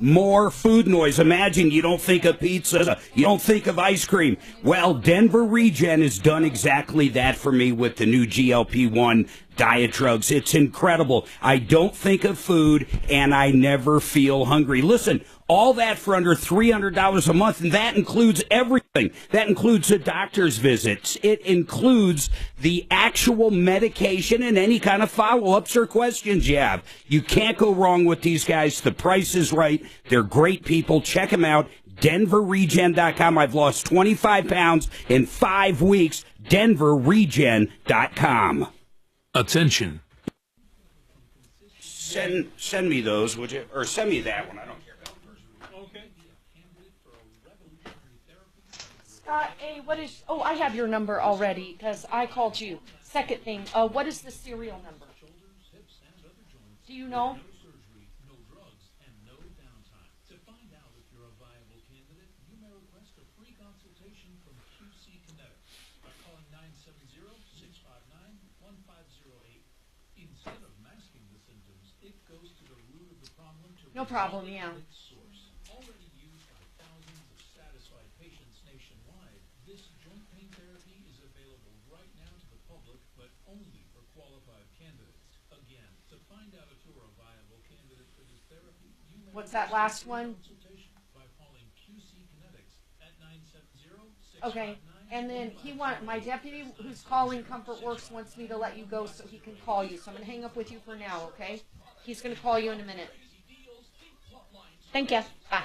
more food noise. Imagine you don't think of pizza, you don't think of ice cream. Well, Denver Regen has done exactly that for me with the new GLP-1 diet drugs. It's incredible. I don't think of food, and I never feel hungry. Listen, all that for under $300 a month, and that includes everything. That includes the doctor's visits. It includes the actual medication and any kind of follow-ups or questions you have. You can't go wrong with these guys. The price is right. They're great people. Check them out. DenverRegen.com. I've lost 25 pounds in 5 weeks. DenverRegen.com. Attention. Send me those, would you? Or send me that one. I don't care about the person. Okay. Scott, hey, I have your number already because I called you. Second thing, what is the serial number? Do you know? No problem, yeah. Already used by thousands of satisfied patients nationwide, this joint pain therapy is available right now to the public, but only for qualified candidates. Again, to find out if you're a viable candidate for this therapy, you may What's that last one? by calling QC Kinetics at 970-659. Okay, and then my deputy who's calling Comfort Works wants me to let you go so he can call you. So I'm going to hang up with you for now, okay? He's going to call you in a minute. Thank you. Bye.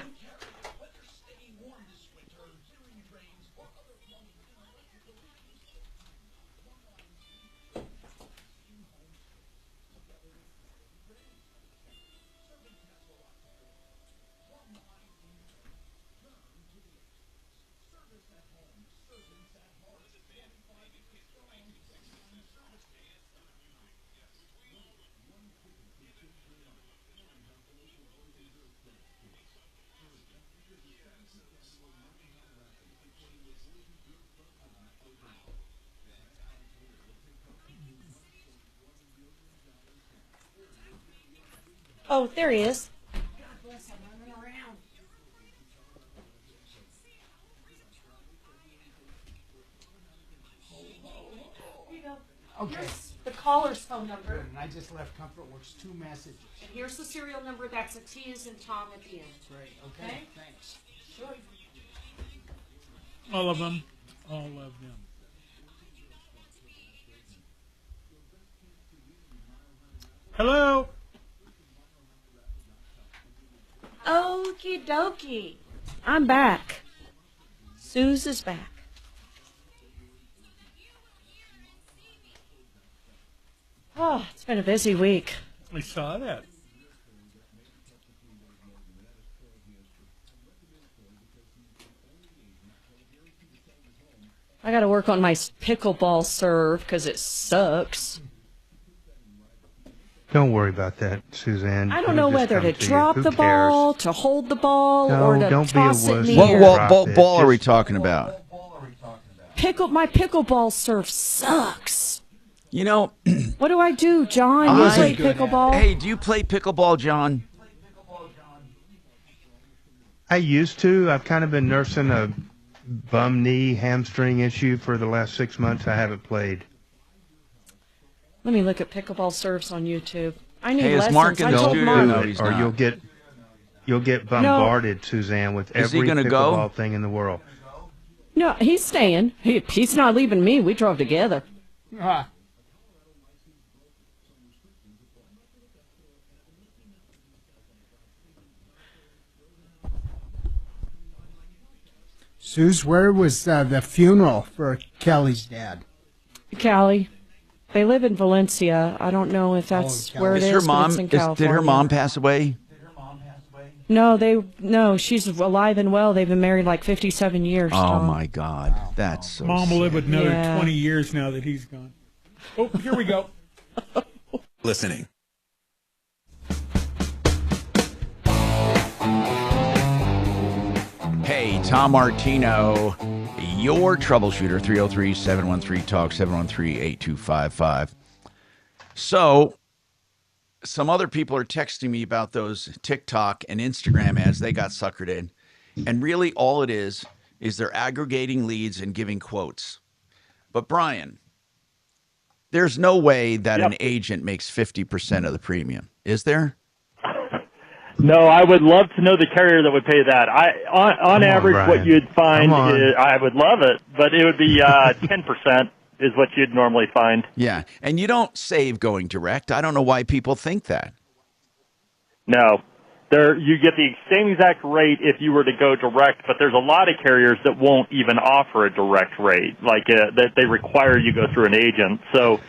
Oh, there he is. God bless him. Okay. Here's the caller's phone number. And I just left ComfortWorks 2 messages. And here's the serial number. That's a T as in Tom at the end. Great. Okay. Thanks. Sure. All of them. All of them. Hello. Okie dokie. I'm back. Suze is back. Oh, it's been a busy week. I saw that. I got to work on my pickleball serve because it sucks. Don't worry about that, Suzanne. I don't It'll know just whether come to you. drop Who the cares? ball, to hold the ball, No, or to don't be a toss it in wuss. the What air. ball are we talking about? My pickleball serve sucks. You know, What do I do, John? You play pickleball? Hey, do you play pickleball, John? I used to. I've kind of been nursing a bum knee hamstring issue for the last 6 months. I haven't played. Let me look at pickleball serves on YouTube. I need Hey, is lessons. Mark in I the told studio? Mark. No, he's or not. you'll get bombarded, Suzanne, with Is he every gonna pickleball go? thing in the world. No, he's staying. He's not leaving me. We drove together. Ah. Suze, where was the funeral for Kelly's dad? Cali. They live in Valencia. I don't know if that's where it is, Is her but mom? it's in Did California. her mom pass away? No, she's alive and well. They've been married like 57 years. Oh Tom. my God, that's so. Mom will live with another Yeah. 20 years now that he's gone. Oh, here we go. Listening. Hey, Tom Martino, your troubleshooter, 303-713-TALK, 713-8255. So, some other people are texting me about those TikTok and Instagram ads they got suckered in. And really all it is they're aggregating leads and giving quotes. But Brian, there's no way that an agent makes 50% of the premium, is there? No, I would love to know the carrier that would pay that. On average, Brian. what you'd find Come on. is, I would love it, but it would be 10% is what you'd normally find. Yeah, and you don't save going direct. I don't know why people think that. No. You get the same exact rate if you were to go direct, but there's a lot of carriers that won't even offer a direct rate, like that they require you go through an agent. So,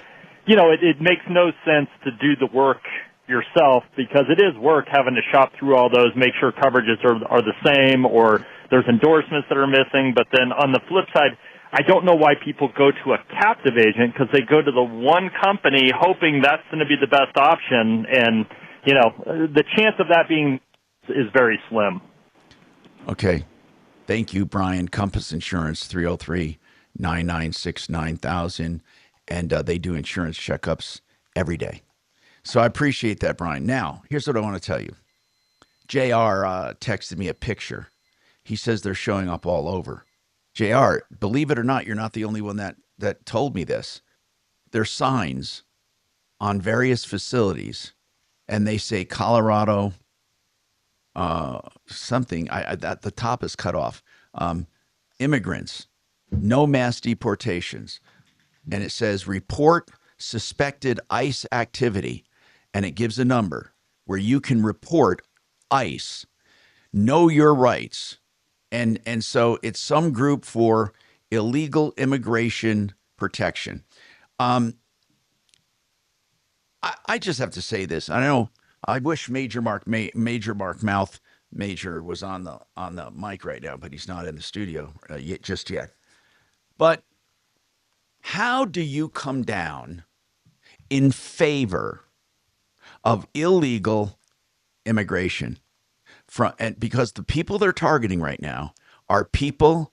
it makes no sense to do the work yourself because it is work having to shop through all those, make sure coverages are the same or there's endorsements that are missing. But then on the flip side, I don't know why people go to a captive agent because they go to the one company hoping that's going to be the best option. And, the chance of that being is very slim. Okay. Thank you, Brian. Compass Insurance, 303-996-9000. And they do insurance checkups every day. So I appreciate that, Brian. Now, here's what I want to tell you. JR texted me a picture. He says they're showing up all over. JR, believe it or not, you're not the only one that told me this. There's signs on various facilities, and they say Colorado something. That the top is cut off. Immigrants, no mass deportations. And it says report suspected ICE activity. And it gives a number where you can report ICE, know your rights. And so it's some group for illegal immigration protection. I just have to say this. I know I wish Major Mark Mouth Major was on the mic right now, but he's not in the studio just yet. But how do you come down in favor of illegal immigration and because the people they're targeting right now are people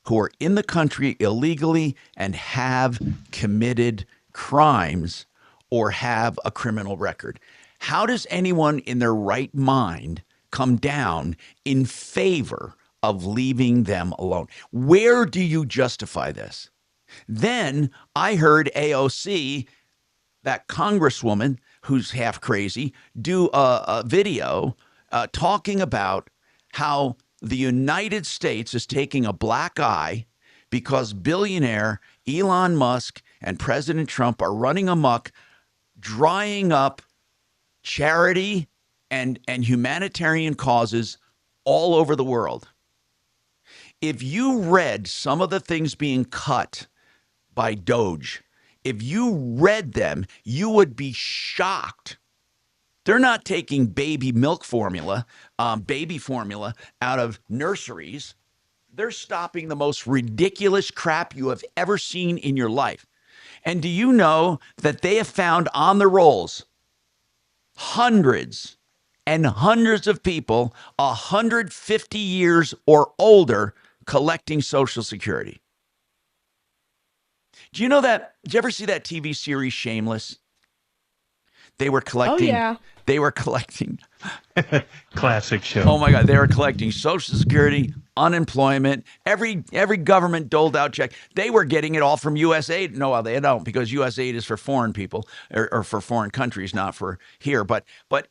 who are in the country illegally and have committed crimes or have a criminal record? How does anyone in their right mind come down in favor of leaving them alone? Where do you justify this? Then I heard AOC, that congresswoman who's half crazy, do a video talking about how the United States is taking a black eye because billionaire Elon Musk and President Trump are running amok, drying up charity and humanitarian causes all over the world. If you read some of the things being cut by Doge, if you read them, you would be shocked. They're not taking baby formula out of nurseries. They're stopping the most ridiculous crap you have ever seen in your life. And do you know that they have found on the rolls hundreds and hundreds of people 150 years or older collecting Social Security? Do you know that? Did you ever see that TV series Shameless? They were collecting. Oh, yeah. They were collecting. Classic show. Oh my God! They were collecting Social Security, unemployment, every government doled out check. They were getting it all from USAID. No, they don't, because USAID is for foreign people or for foreign countries, not for here. But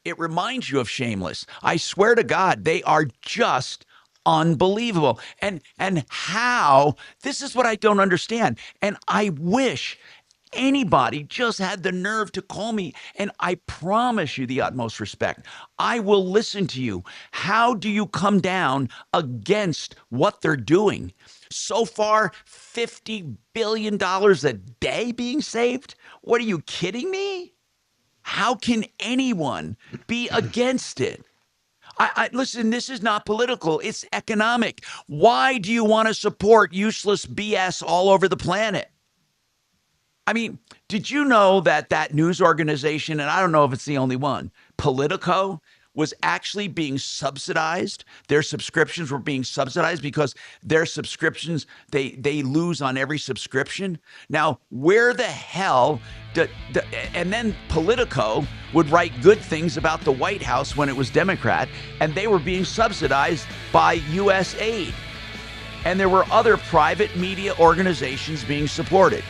it reminds you of Shameless. I swear to God, they are just unbelievable. And how, this is what I don't understand. And I wish anybody just had the nerve to call me, and I promise you the utmost respect. I will listen to you. How do you come down against what they're doing? So far, $50 billion a day being saved? What, are you kidding me? How can anyone be against it? I listen, this is not political. It's economic. Why do you want to support useless BS all over the planet? I mean, did you know that news organization, and I don't know if it's the only one, Politico, was actually being subsidized? Their subscriptions were being subsidized because their subscriptions, they lose on every subscription. Now, where the hell and then Politico would write good things about the White House when it was Democrat, and they were being subsidized by USAID. And there were other private media organizations being supported.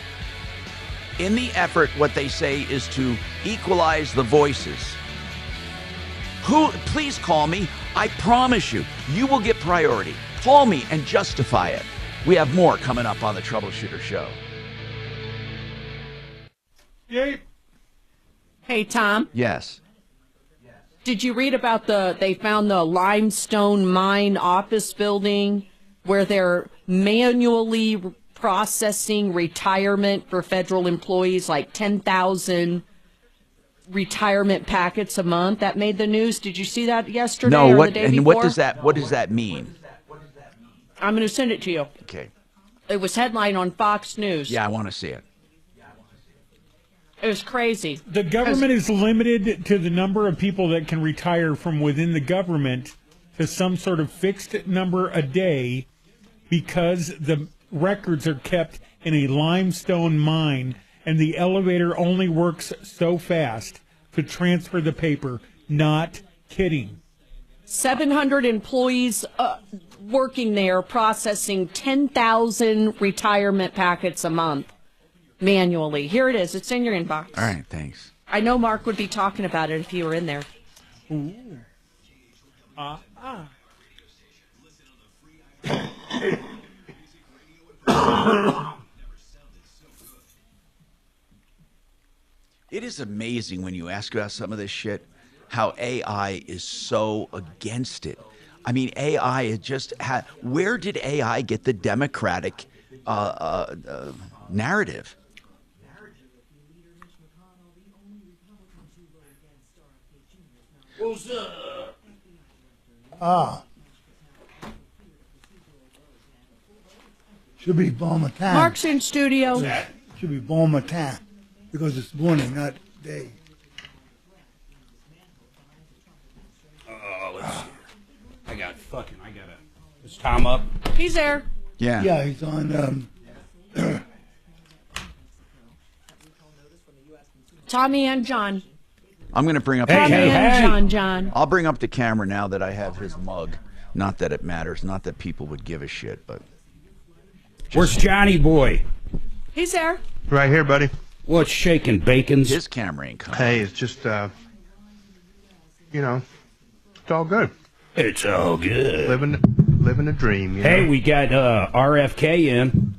In the effort, what they say is to equalize the voices. Please call me. I promise you, you will get priority. Call me and justify it. We have more coming up on the Troubleshooter Show. Yay. Hey, Tom. Yes. Did you read about they found the limestone mine office building where they're manually processing retirement for federal employees, like 10,000 retirement packets a month? That made the news. Did you see that yesterday or the day before? What does that mean? I'm going to send it to you. Okay. It was headline on Fox News. Yeah, I want to see it. It was crazy. The government is limited to the number of people that can retire from within the government to some sort of fixed number a day, because the records are kept in a limestone mine, and the elevator only works so fast to transfer the paper. Not kidding. 700 employees working there processing 10,000 retirement packets a month manually. Here it is. It's in your inbox. All right, thanks. I know Mark would be talking about it if you were in there. Ooh. It is amazing when you ask about some of this shit, how AI is so against it. I mean, AI is just where did AI get the Democratic narrative? What's up? Should be Bon Matin. Mark's in studio. Should be Bon Matin, because it's morning, not day. Let's see. Is Tom up? He's there. Yeah. Yeah, he's on. Tommy and John. I'm going to bring up Tommy and John. I'll bring up the camera now that I have his mug. Not that it matters. Not that people would give a shit, but. Where's Johnny boy? He's there. Right here, buddy. What's shaking, Bacons? His camera ain't coming. Hey, it's just, it's all good. It's all good. Living a dream. You Hey, know? we got RFK in.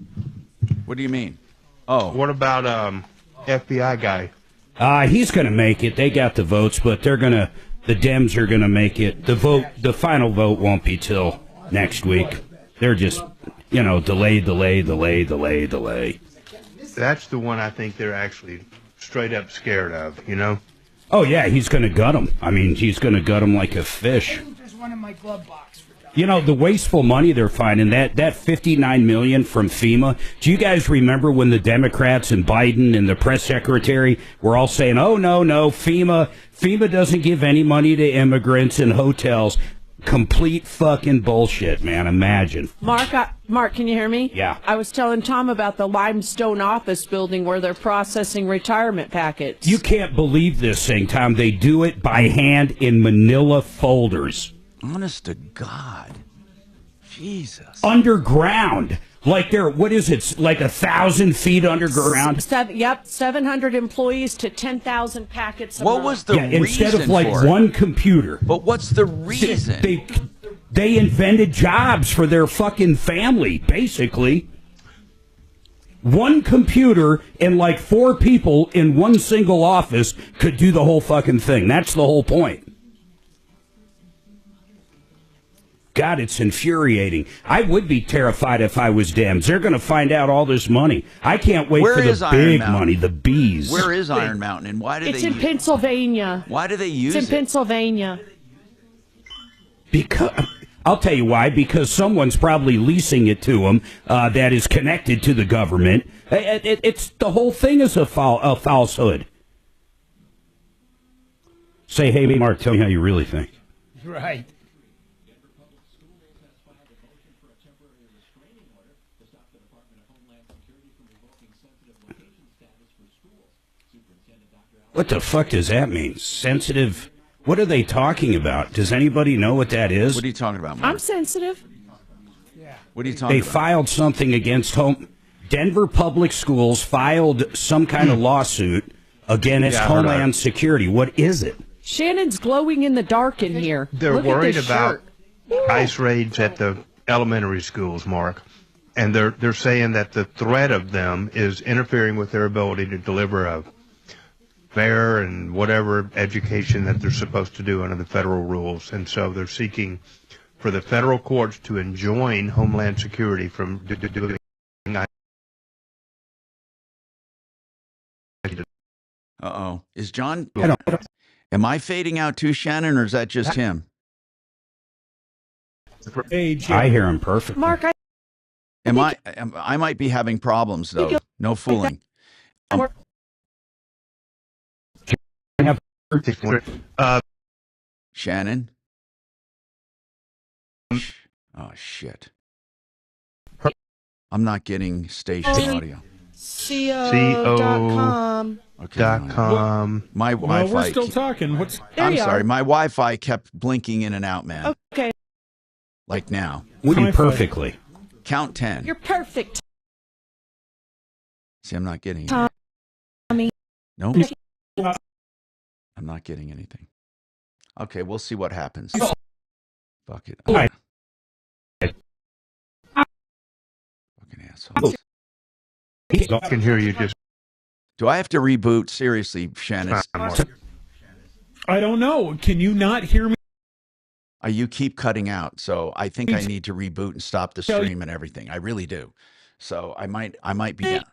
What do you mean? Oh. What about FBI guy? He's going to make it. They got the votes, but the Dems are going to make it. The final vote won't be till next week. They're just, delay. That's the one I think they're actually straight up scared of, Oh, yeah, he's going to gut him. I mean, he's going to gut him like a fish. There's one in my glove box. The wasteful money they're finding, that $59 million from FEMA. Do you guys remember when the Democrats and Biden and the press secretary were all saying, oh, no, FEMA doesn't give any money to immigrants and hotels? Complete fucking bullshit, man. Imagine. Mark, can you hear me? Yeah. I was telling Tom about the limestone office building where they're processing retirement packets. You can't believe this thing, Tom. They do it by hand in manila folders. Honest to God. Jesus. Underground. Like what is it? Like 1,000 feet underground? 700 employees to 10,000 packets a What month. was the reason instead of like for it? one computer. But what's the reason? They invented jobs for their fucking family, basically. One computer and like 4 people in one single office could do the whole fucking thing. That's the whole point. God, it's infuriating. I would be terrified if I was Dems. They're going to find out all this money. I can't wait for the big money, the bees. Where is Iron Mountain, and why do It's they in Pennsylvania. Why do they use It's it? in Pennsylvania. Because I'll tell you why. Because someone's probably leasing it to them that is connected to the government. It's the whole thing is a falsehood. Say, hey, Mark, tell me how you really think. Right. What the fuck does that mean? Sensitive? What are they talking about? Does anybody know what that is? What are you talking about, Mark? I'm sensitive. What are you talking They about? filed something against Denver Public Schools filed some kind of lawsuit against Yeah, I heard of Homeland it. Security. What is it? Shannon's glowing in the dark in here. They're Look at worried this about shirt. ICE raids at the elementary schools, Mark, and they're saying that the threat of them is interfering with their ability to deliver a fair and whatever education that they're supposed to do under the federal rules, and so they're seeking for the federal courts to enjoin Homeland Security from doing. Uh-oh. Is John... Am I fading out too, Shannon, or is that just him? I hear him perfectly. Mark, I might be having problems, though. No fooling. Shannon? Oh, shit. I'm not getting station audio. CO.com. .com. My Well, Wi-Fi. we're still talking. I'm sorry. My Wi-Fi kept blinking in and out, man. Okay. Like now. We do perfectly. Count 10. You're perfect. See, I'm not getting it. Tommy. Nope. I'm not getting anything. Okay, we'll see what happens. Fuck it. All right. Fucking assholes. I can hear you just. Do I have to reboot? Seriously, Shannon. I don't know. Can you not hear me? You keep cutting out, so I think I need to reboot and stop the stream and everything. I really do. So I might be down.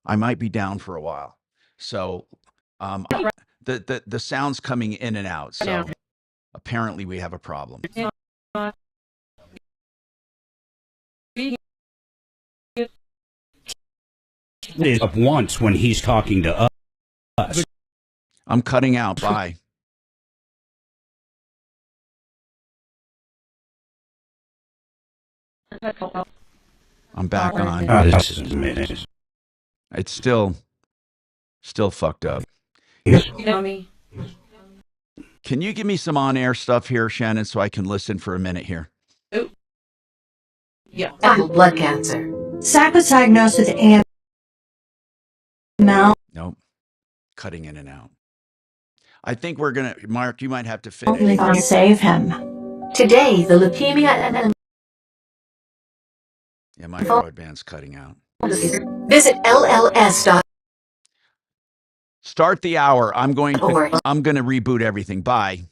I might be down for a while. So the sound's coming in and out. So apparently we have a problem. Up once when he's talking to us. I'm cutting out. Bye. I'm back on. This is amazing. It's still fucked up. Tommy. Can you give me some on-air stuff here, Shannon, so I can listen for a minute here? Yeah. Blood cancer. Zach was diagnosed with Nope. Cutting in and out. I think we're going to, Mark, you might have to finish. Save him. Today, the leukemia and Yeah, my broadband's cutting out. visit LLS. Start the hour. I'm going to reboot everything. Bye.